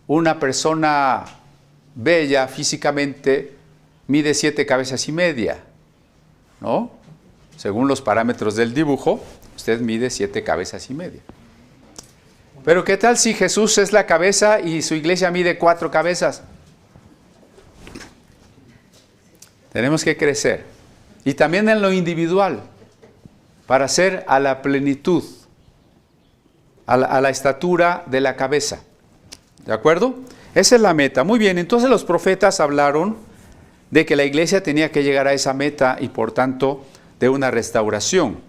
una persona bella físicamente mide 7 cabezas y media, ¿no? Según los parámetros del dibujo, usted mide 7 cabezas y media. Pero ¿qué tal si Jesús es la cabeza y su iglesia mide 4 cabezas? Tenemos que crecer. Y también en lo individual, para ser a la plenitud, a la estatura de la cabeza. ¿De acuerdo? Esa es la meta. Muy bien, entonces los profetas hablaron de que la iglesia tenía que llegar a esa meta y por tanto de una restauración.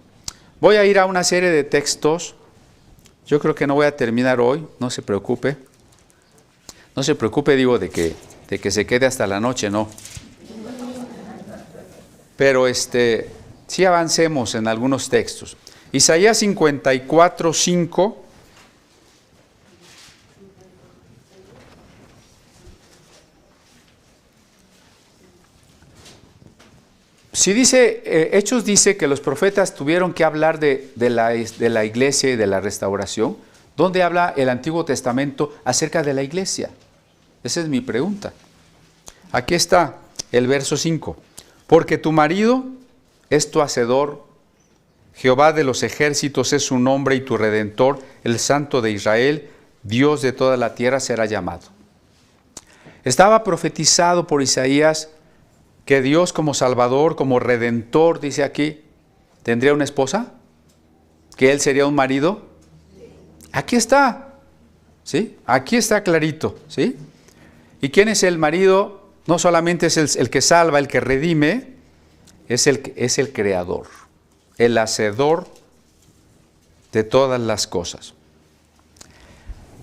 Voy a ir a una serie de textos. Yo creo que no voy a terminar hoy, no se preocupe. No se preocupe, digo, de que se quede hasta la noche, no. Pero sí avancemos en algunos textos. Isaías 54, 5. Si Hechos dice que los profetas tuvieron que hablar de la iglesia y de la restauración, ¿dónde habla el Antiguo Testamento acerca de la iglesia? Esa es mi pregunta. Aquí está el verso 5. Porque tu marido es tu hacedor, Jehová de los ejércitos es su nombre y tu redentor, el Santo de Israel, Dios de toda la tierra será llamado. Estaba profetizado por Isaías que Dios como Salvador, como Redentor, dice aquí, ¿tendría una esposa? ¿Que Él sería un marido? Aquí está, ¿sí? Aquí está clarito, ¿sí? ¿Y quién es el marido? No solamente es el que salva, el que redime, es el creador, el hacedor de todas las cosas.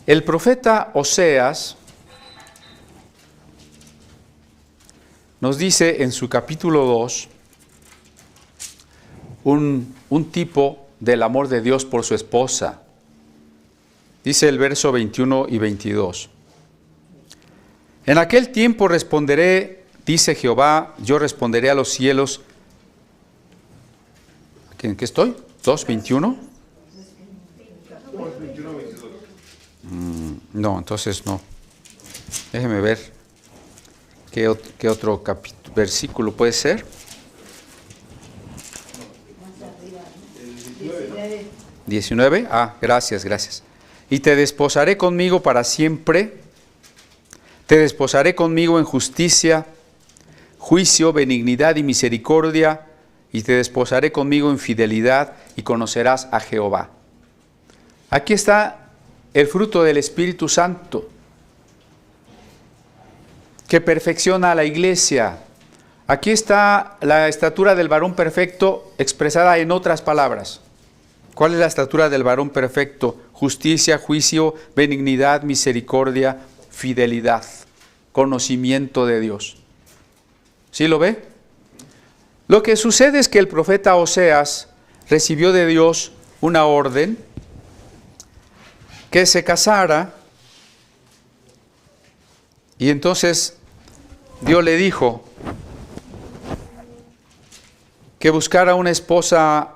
El profeta Oseas nos dice en su capítulo 2 un tipo del amor de Dios por su esposa. Dice el verso 21 y 22. En aquel tiempo responderé, dice Jehová, yo responderé a los cielos. ¿En qué estoy? ¿2:21? No, entonces no. Déjeme ver qué otro versículo puede ser. 19. Gracias. Y te desposaré conmigo para siempre. Te desposaré conmigo en justicia, juicio, benignidad y misericordia, y te desposaré conmigo en fidelidad, y conocerás a Jehová. Aquí está el fruto del Espíritu Santo, que perfecciona a la iglesia. Aquí está la estatura del varón perfecto expresada en otras palabras. ¿Cuál es la estatura del varón perfecto? Justicia, juicio, benignidad, misericordia, fidelidad, conocimiento de Dios. ¿Sí lo ve? Lo que sucede es que el profeta Oseas recibió de Dios una orden que se casara, y entonces Dios le dijo que buscara una esposa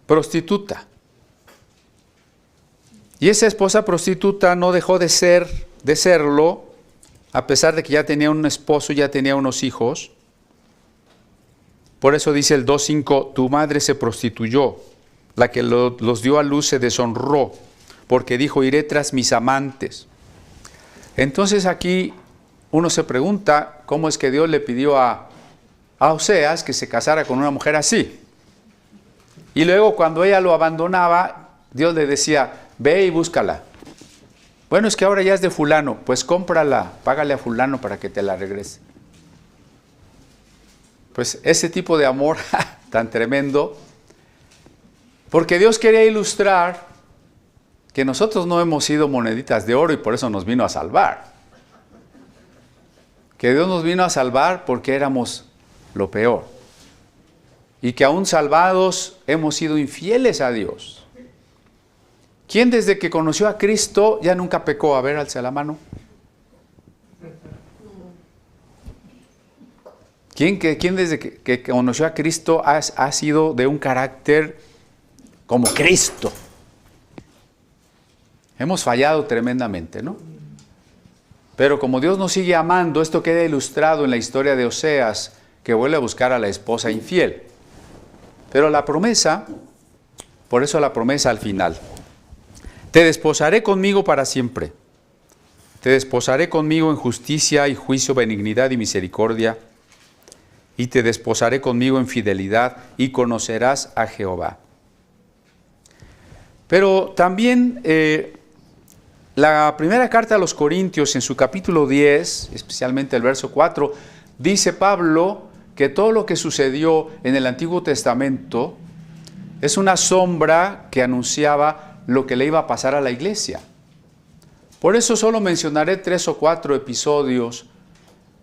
prostituta. Y esa esposa prostituta no dejó de serlo, a pesar de que ya tenía un esposo, ya tenía unos hijos. Por eso dice el 2:5, tu madre se prostituyó, la que los dio a luz se deshonró, porque dijo, iré tras mis amantes. Entonces aquí uno se pregunta, ¿cómo es que Dios le pidió a Oseas que se casara con una mujer así? Y luego cuando ella lo abandonaba, Dios le decía, ve y búscala. Bueno, es que ahora ya es de fulano, pues cómprala, págale a fulano para que te la regrese. Pues ese tipo de amor tan tremendo, porque Dios quería ilustrar que nosotros no hemos sido moneditas de oro y por eso nos vino a salvar. Que Dios nos vino a salvar porque éramos lo peor. Y que aún salvados hemos sido infieles a Dios. ¿Quién desde que conoció a Cristo ya nunca pecó? A ver, alza la mano. ¿Quién desde que conoció a Cristo ha sido de un carácter como Cristo? Hemos fallado tremendamente, ¿no? Pero como Dios nos sigue amando, esto queda ilustrado en la historia de Oseas, que vuelve a buscar a la esposa infiel. Pero la promesa, por eso la promesa al final. Te desposaré conmigo para siempre. Te desposaré conmigo en justicia y juicio, benignidad y misericordia. Y te desposaré conmigo en fidelidad y conocerás a Jehová. Pero también la primera carta a los Corintios, en su capítulo 10, especialmente el verso 4, dice Pablo que todo lo que sucedió en el Antiguo Testamento es una sombra que anunciaba lo que le iba a pasar a la iglesia. Por eso solo mencionaré 3 o 4 episodios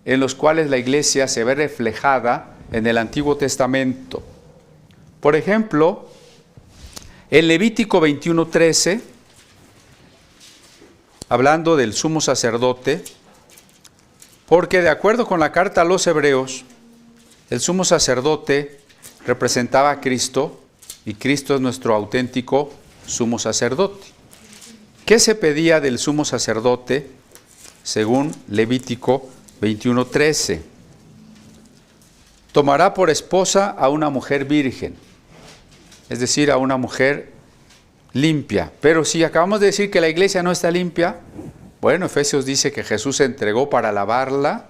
en los cuales la iglesia se ve reflejada en el Antiguo Testamento. Por ejemplo, en Levítico 21:13, hablando del sumo sacerdote, porque de acuerdo con la carta a los Hebreos, el sumo sacerdote representaba a Cristo y Cristo es nuestro auténtico sumo sacerdote. ¿Qué se pedía del sumo sacerdote según Levítico 21:13? Tomará por esposa a una mujer virgen, es decir, a una mujer limpia. Pero si acabamos de decir que la iglesia no está limpia, bueno, Efesios dice que Jesús se entregó para lavarla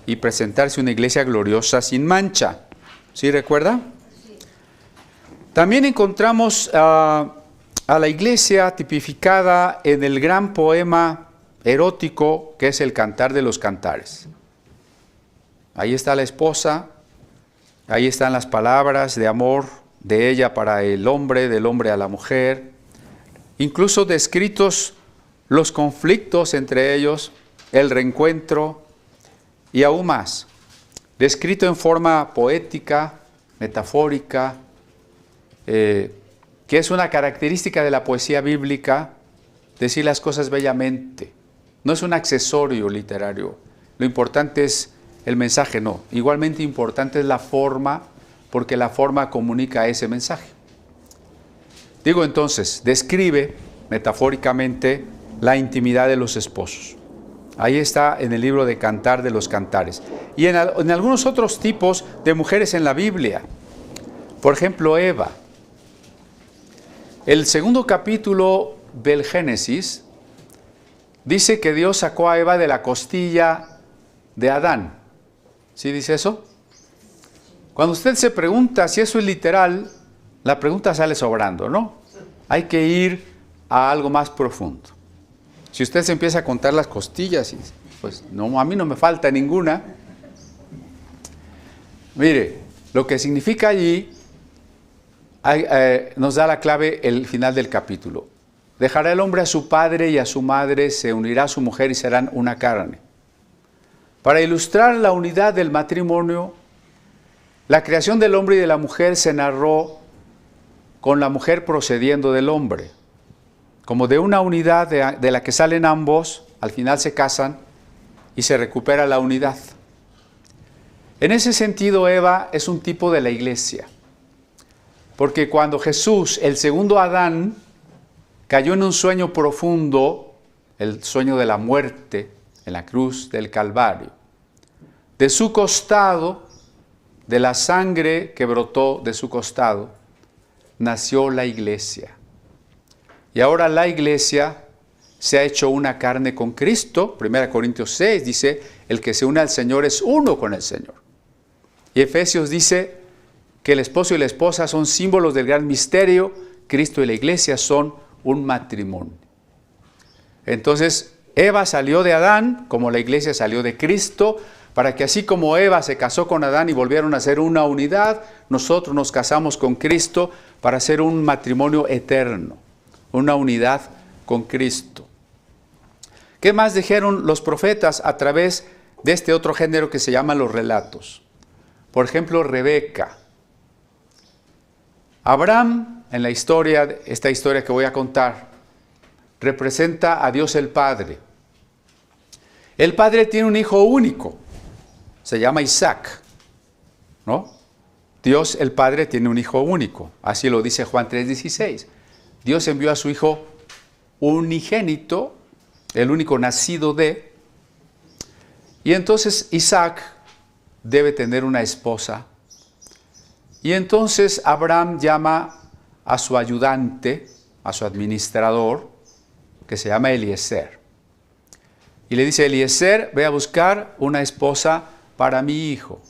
y presentarse una iglesia gloriosa sin mancha. ¿Sí recuerda? Sí. También encontramos a la iglesia tipificada en el gran poema erótico que es el Cantar de los Cantares. Ahí está la esposa, ahí están las palabras de amor de ella para el hombre, del hombre a la mujer, incluso descritos los conflictos entre ellos, el reencuentro y aún más, descrito en forma poética, metafórica, que es una característica de la poesía bíblica, decir las cosas bellamente. No es un accesorio literario, lo importante es el mensaje, no. Igualmente importante es la forma, porque la forma comunica ese mensaje. Digo entonces, describe metafóricamente la intimidad de los esposos. Ahí está en el libro de Cantar de los Cantares. Y en algunos otros tipos de mujeres en la Biblia. Por ejemplo, Eva. El segundo capítulo del Génesis dice que Dios sacó a Eva de la costilla de Adán. ¿Sí dice eso? Cuando usted se pregunta si eso es literal, la pregunta sale sobrando, ¿no? Hay que ir a algo más profundo. Si usted se empieza a contar las costillas, pues no, a mí no me falta ninguna. Mire, lo que significa allí nos da la clave el final del capítulo. Dejará el hombre a su padre y a su madre, se unirá a su mujer y serán una carne. Para ilustrar la unidad del matrimonio, la creación del hombre y de la mujer se narró con la mujer procediendo del hombre. Como de una unidad de la que salen ambos, al final se casan y se recupera la unidad. En ese sentido, Eva es un tipo de la iglesia. Porque cuando Jesús, el segundo Adán, cayó en un sueño profundo, el sueño de la muerte, en la cruz del Calvario, de su costado, de la sangre que brotó de su costado, nació la iglesia. Y ahora la iglesia se ha hecho una carne con Cristo. 1 Corintios 6 dice, el que se une al Señor es uno con el Señor. Y Efesios dice que el esposo y la esposa son símbolos del gran misterio. Cristo y la iglesia son un matrimonio. Entonces, Eva salió de Adán, como la iglesia salió de Cristo, para que así como Eva se casó con Adán y volvieron a ser una unidad, nosotros nos casamos con Cristo para ser un matrimonio eterno, una unidad con Cristo. ¿Qué más dijeron los profetas a través de este otro género que se llama los relatos? Por ejemplo, Rebeca. Abraham, en la historia, esta historia que voy a contar, representa a Dios el Padre. El Padre tiene un hijo único, se llama Isaac, ¿no? Dios el Padre tiene un hijo único, así lo dice Juan 3:16. Dios envió a su hijo unigénito, el único nacido de, y entonces Isaac debe tener una esposa. Y entonces Abraham llama a su ayudante, a su administrador, que se llama Eliezer. Y le dice, Eliezer, ve a buscar una esposa para mi hijo.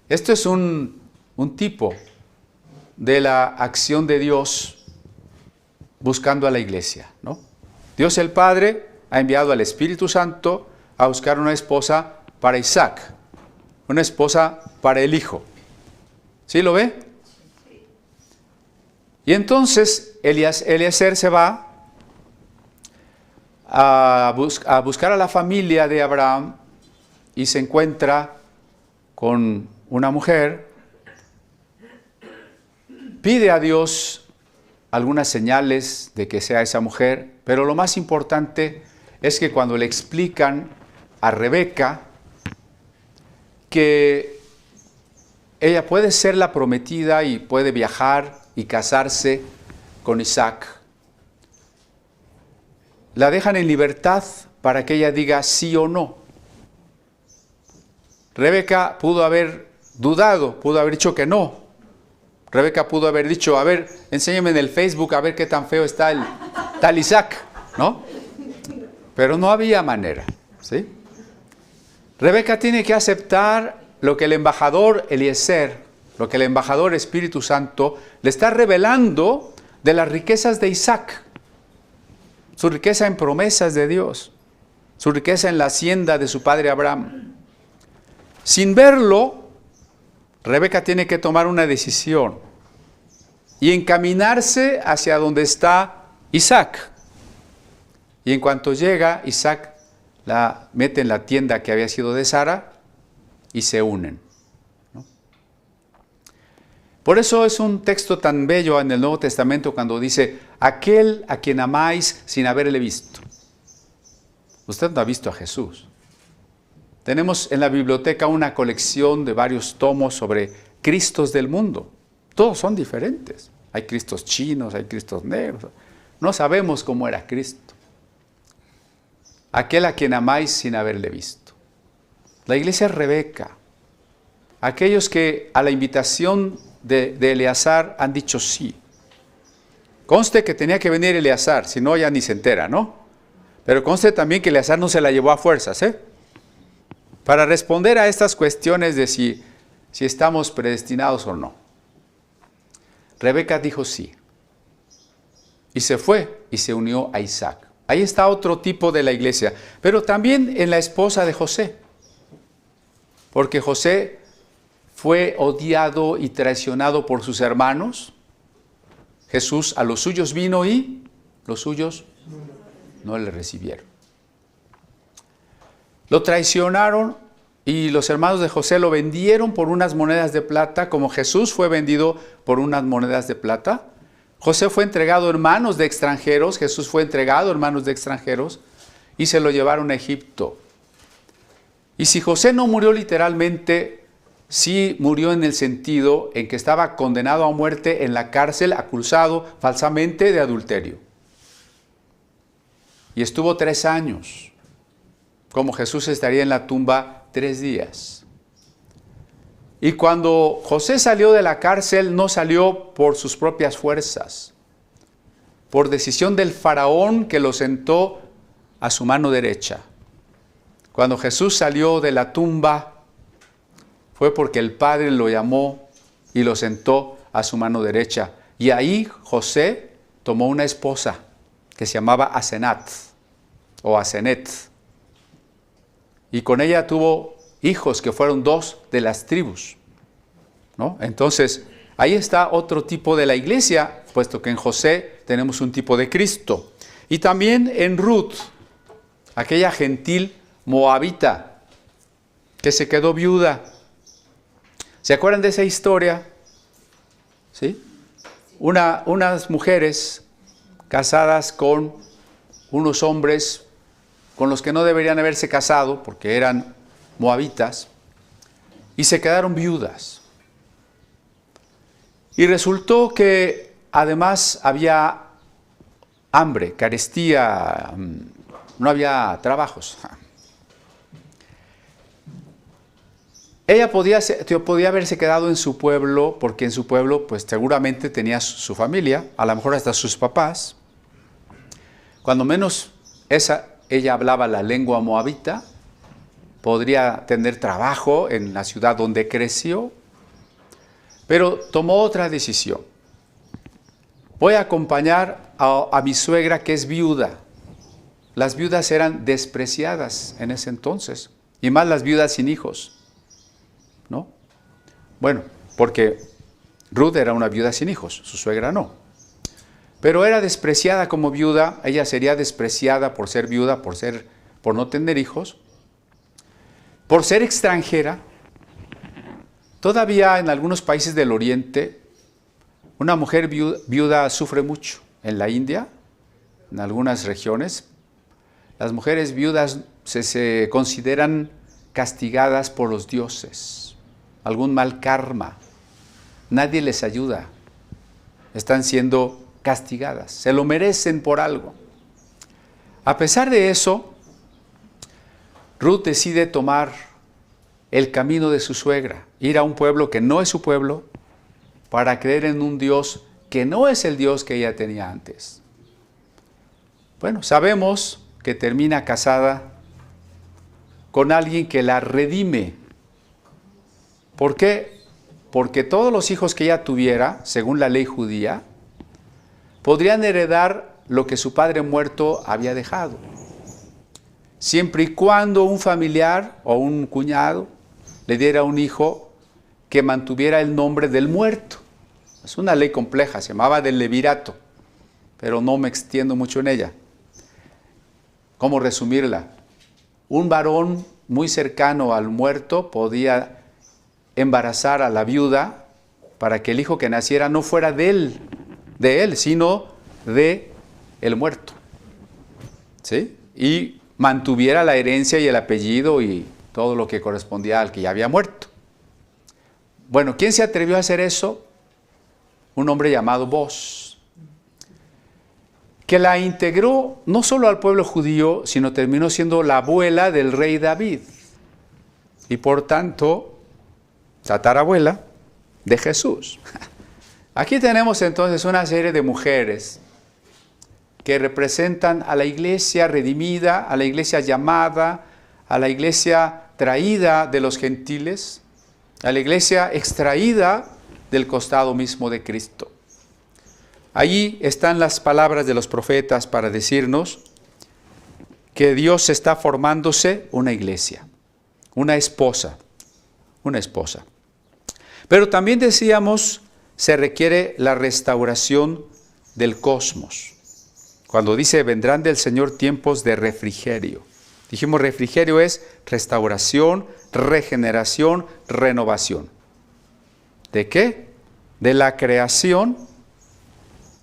Esto es un tipo de la acción de Dios buscando a la iglesia, ¿no? Dios el Padre ha enviado al Espíritu Santo a buscar una esposa para Isaac, una esposa para el hijo. ¿Sí lo ve? Y entonces Eliezer se va a buscar a la familia de Abraham y se encuentra con una mujer, pide a Dios algunas señales de que sea esa mujer, pero lo más importante es que cuando le explican a Rebeca que ella puede ser la prometida y puede viajar y casarse con Isaac, la dejan en libertad para que ella diga sí o no. Rebeca pudo haber dudado, pudo haber dicho que no. Rebeca pudo haber dicho, a ver, enséñame en el Facebook a ver qué tan feo está el tal Isaac, ¿no? Pero no había manera, ¿sí? Rebeca tiene que aceptar lo que el embajador Eliezer, lo que el embajador Espíritu Santo le está revelando de las riquezas de Isaac. Su riqueza en promesas de Dios, su riqueza en la hacienda de su padre Abraham. Sin verlo, Rebeca tiene que tomar una decisión y encaminarse hacia donde está Isaac. Y en cuanto llega, Isaac la mete en la tienda que había sido de Sara y se unen, ¿no? Por eso es un texto tan bello en el Nuevo Testamento cuando dice, aquel a quien amáis sin haberle visto. Usted no ha visto a Jesús. Tenemos en la biblioteca una colección de varios tomos sobre Cristos del mundo. Todos son diferentes. Hay Cristos chinos, hay Cristos negros. No sabemos cómo era Cristo. Aquel a quien amáis sin haberle visto. La iglesia es Rebeca. Aquellos que a la invitación de Eleazar han dicho sí. Conste que tenía que venir Eleazar, si no ya ni se entera, ¿no? Pero conste también que Eleazar no se la llevó a fuerzas, ¿eh? Para responder a estas cuestiones de si estamos predestinados o no. Rebeca dijo sí. Y se fue y se unió a Isaac. Ahí está otro tipo de la iglesia. Pero también en la esposa de José. Porque José fue odiado y traicionado por sus hermanos. Jesús a los suyos vino y los suyos no le recibieron. Lo traicionaron y los hermanos de José lo vendieron por unas monedas de plata, como Jesús fue vendido por unas monedas de plata. José fue entregado en manos de extranjeros, Jesús fue entregado en manos de extranjeros y se lo llevaron a Egipto. Y si José no murió literalmente, sí murió en el sentido en que estaba condenado a muerte en la cárcel, acusado falsamente de adulterio. Y estuvo 3 años. Como Jesús estaría en la tumba 3 días. Y cuando José salió de la cárcel, no salió por sus propias fuerzas. por decisión del faraón que lo sentó a su mano derecha. Cuando Jesús salió de la tumba, fue porque el Padre lo llamó y lo sentó a su mano derecha. Y ahí José tomó una esposa que se llamaba Asenat o Asenet. Y con ella tuvo hijos que fueron 2 de las tribus, ¿no? Entonces, ahí está otro tipo de la iglesia, puesto que en José tenemos un tipo de Cristo. Y también en Ruth, aquella gentil moabita que se quedó viuda. ¿Se acuerdan de esa historia? ¿Sí? Unas mujeres casadas con unos hombres con los que no deberían haberse casado porque eran moabitas y se quedaron viudas. Y resultó que además había hambre, carestía, no había trabajos. Ella podía haberse quedado en su pueblo, porque en su pueblo pues seguramente tenía su familia, a lo mejor hasta sus papás. Cuando menos ella hablaba la lengua moabita, podría tener trabajo en la ciudad donde creció, pero tomó otra decisión. Voy a acompañar a mi suegra que es viuda. Las viudas eran despreciadas en ese entonces, y más las viudas sin hijos, ¿no? Bueno, porque Ruth era una viuda sin hijos, su suegra no. Pero era despreciada como viuda, ella sería despreciada por ser viuda, por no tener hijos, por ser extranjera. Todavía en algunos países del Oriente, una mujer viuda sufre mucho. En la India, en algunas regiones, las mujeres viudas se consideran castigadas por los dioses, algún mal karma. Nadie les ayuda. Están siendo castigadas, se lo merecen por algo. A pesar de eso, Ruth decide tomar el camino de su suegra, ir a un pueblo que no es su pueblo, para creer en un Dios que no es el Dios que ella tenía antes. Bueno, sabemos que termina casada con alguien que la redime. ¿Por qué? Porque todos los hijos que ella tuviera, según la ley judía, podrían heredar lo que su padre muerto había dejado, siempre y cuando un familiar o un cuñado le diera un hijo que mantuviera el nombre del muerto. Es una ley compleja, se llamaba del levirato, pero no me extiendo mucho en ella. ¿Cómo resumirla? Un varón muy cercano al muerto podía embarazar a la viuda para que el hijo que naciera no fuera de él, sino de el muerto, ¿sí? Y mantuviera la herencia y el apellido y todo lo que correspondía al que ya había muerto. Bueno, ¿quién se atrevió a hacer eso? Un hombre llamado Boz, que la integró no solo al pueblo judío, sino terminó siendo la abuela del rey David, y por tanto, tatarabuela de Jesús. Aquí tenemos entonces una serie de mujeres que representan a la iglesia redimida, a la iglesia llamada, a la iglesia traída de los gentiles, a la iglesia extraída del costado mismo de Cristo. Allí están las palabras de los profetas para decirnos que Dios está formándose una iglesia, una esposa. Pero también decíamos, se requiere la restauración del cosmos. Cuando dice, vendrán del Señor tiempos de refrigerio. Dijimos, refrigerio es restauración, regeneración, renovación. ¿De qué? De la creación,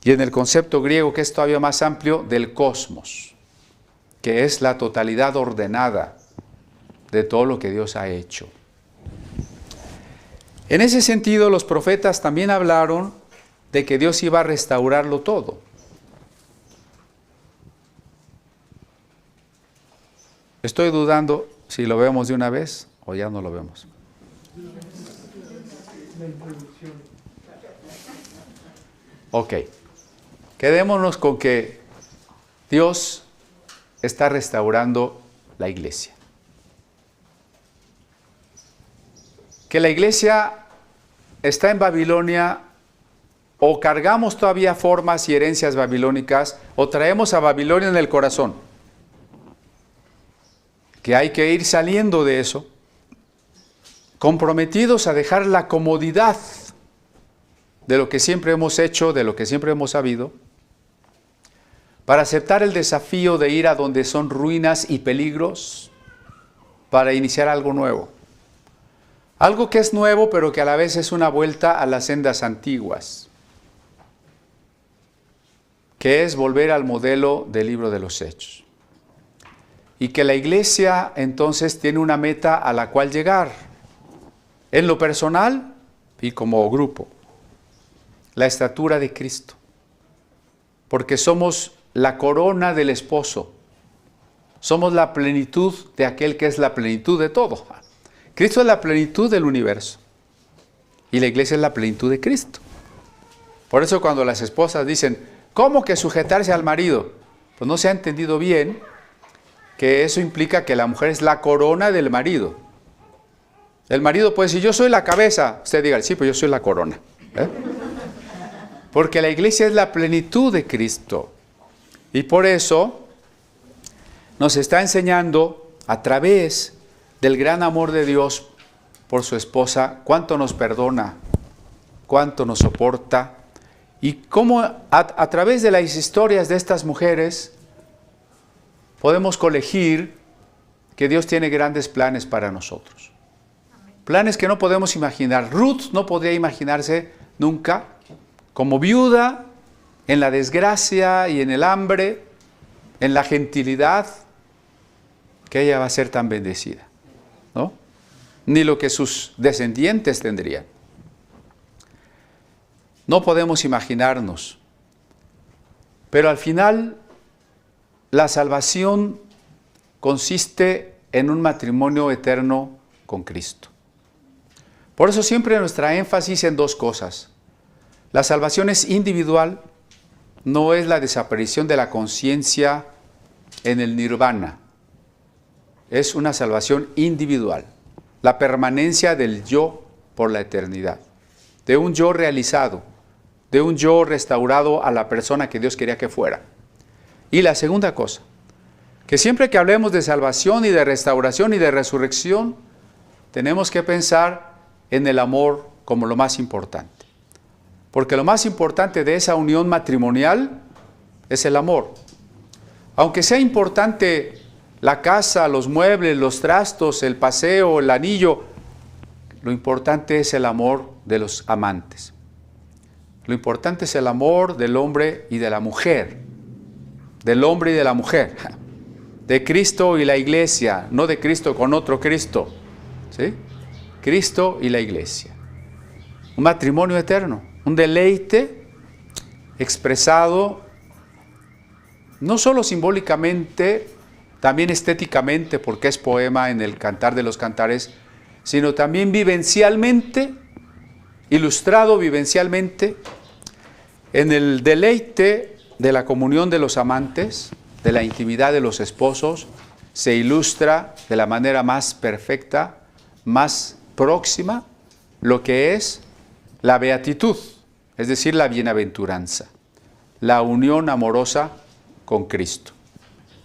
y en el concepto griego, que es todavía más amplio, del cosmos, que es la totalidad ordenada de todo lo que Dios ha hecho. En ese sentido, los profetas también hablaron de que Dios iba a restaurarlo todo. Estoy dudando si lo vemos de una vez o ya no lo vemos. Ok. Quedémonos con que Dios está restaurando la iglesia. Que la iglesia está en Babilonia, o cargamos todavía formas y herencias babilónicas, o traemos a Babilonia en el corazón. Que hay que ir saliendo de eso, comprometidos a dejar la comodidad de lo que siempre hemos hecho, de lo que siempre hemos sabido, para aceptar el desafío de ir a donde son ruinas y peligros, para iniciar algo nuevo. Algo que es nuevo, pero que a la vez es una vuelta a las sendas antiguas, que es volver al modelo del libro de los Hechos. Y que la iglesia entonces tiene una meta a la cual llegar, en lo personal y como grupo. La estatura de Cristo. Porque somos la corona del esposo. Somos la plenitud de aquel que es la plenitud de todo. Cristo es la plenitud del universo. Y la iglesia es la plenitud de Cristo. Por eso cuando las esposas dicen, ¿cómo que sujetarse al marido? Pues no se ha entendido bien que eso implica que la mujer es la corona del marido. El marido puede decir, yo soy la cabeza. Usted diga, sí, pues yo soy la corona. Porque la iglesia es la plenitud de Cristo. Y por eso nos está enseñando a través del gran amor de Dios por su esposa, cuánto nos perdona, cuánto nos soporta, y cómo a través de las historias de estas mujeres podemos colegir que Dios tiene grandes planes para nosotros. Planes que no podemos imaginar. Ruth no podría imaginarse nunca como viuda, en la desgracia y en el hambre, en la gentilidad, que ella va a ser tan bendecida, ¿no? Ni lo que sus descendientes tendrían. No podemos imaginarnos. Pero al final, la salvación consiste en un matrimonio eterno con Cristo. Por eso siempre nuestra énfasis en dos cosas. La salvación es individual, no es la desaparición de la conciencia en el nirvana. Es una salvación individual, la permanencia del yo por la eternidad, de un yo realizado, de un yo restaurado a la persona que Dios quería que fuera. Y la segunda cosa, que siempre que hablemos de salvación y de restauración y de resurrección, tenemos que pensar en el amor como lo más importante. Porque lo más importante de esa unión matrimonial es el amor. Aunque sea importante la casa, los muebles, los trastos, el paseo, el anillo, lo importante es el amor de los amantes. Lo importante es el amor del hombre y de la mujer. Del hombre y de la mujer. De Cristo y la iglesia, no de Cristo con otro Cristo. ¿Sí? Cristo y la iglesia. Un matrimonio eterno, un deleite expresado no solo simbólicamente, también estéticamente, porque es poema en el Cantar de los Cantares, sino también vivencialmente, ilustrado vivencialmente, en el deleite de la comunión de los amantes, de la intimidad de los esposos, se ilustra de la manera más perfecta, más próxima, lo que es la beatitud, es decir, la bienaventuranza, la unión amorosa con Cristo.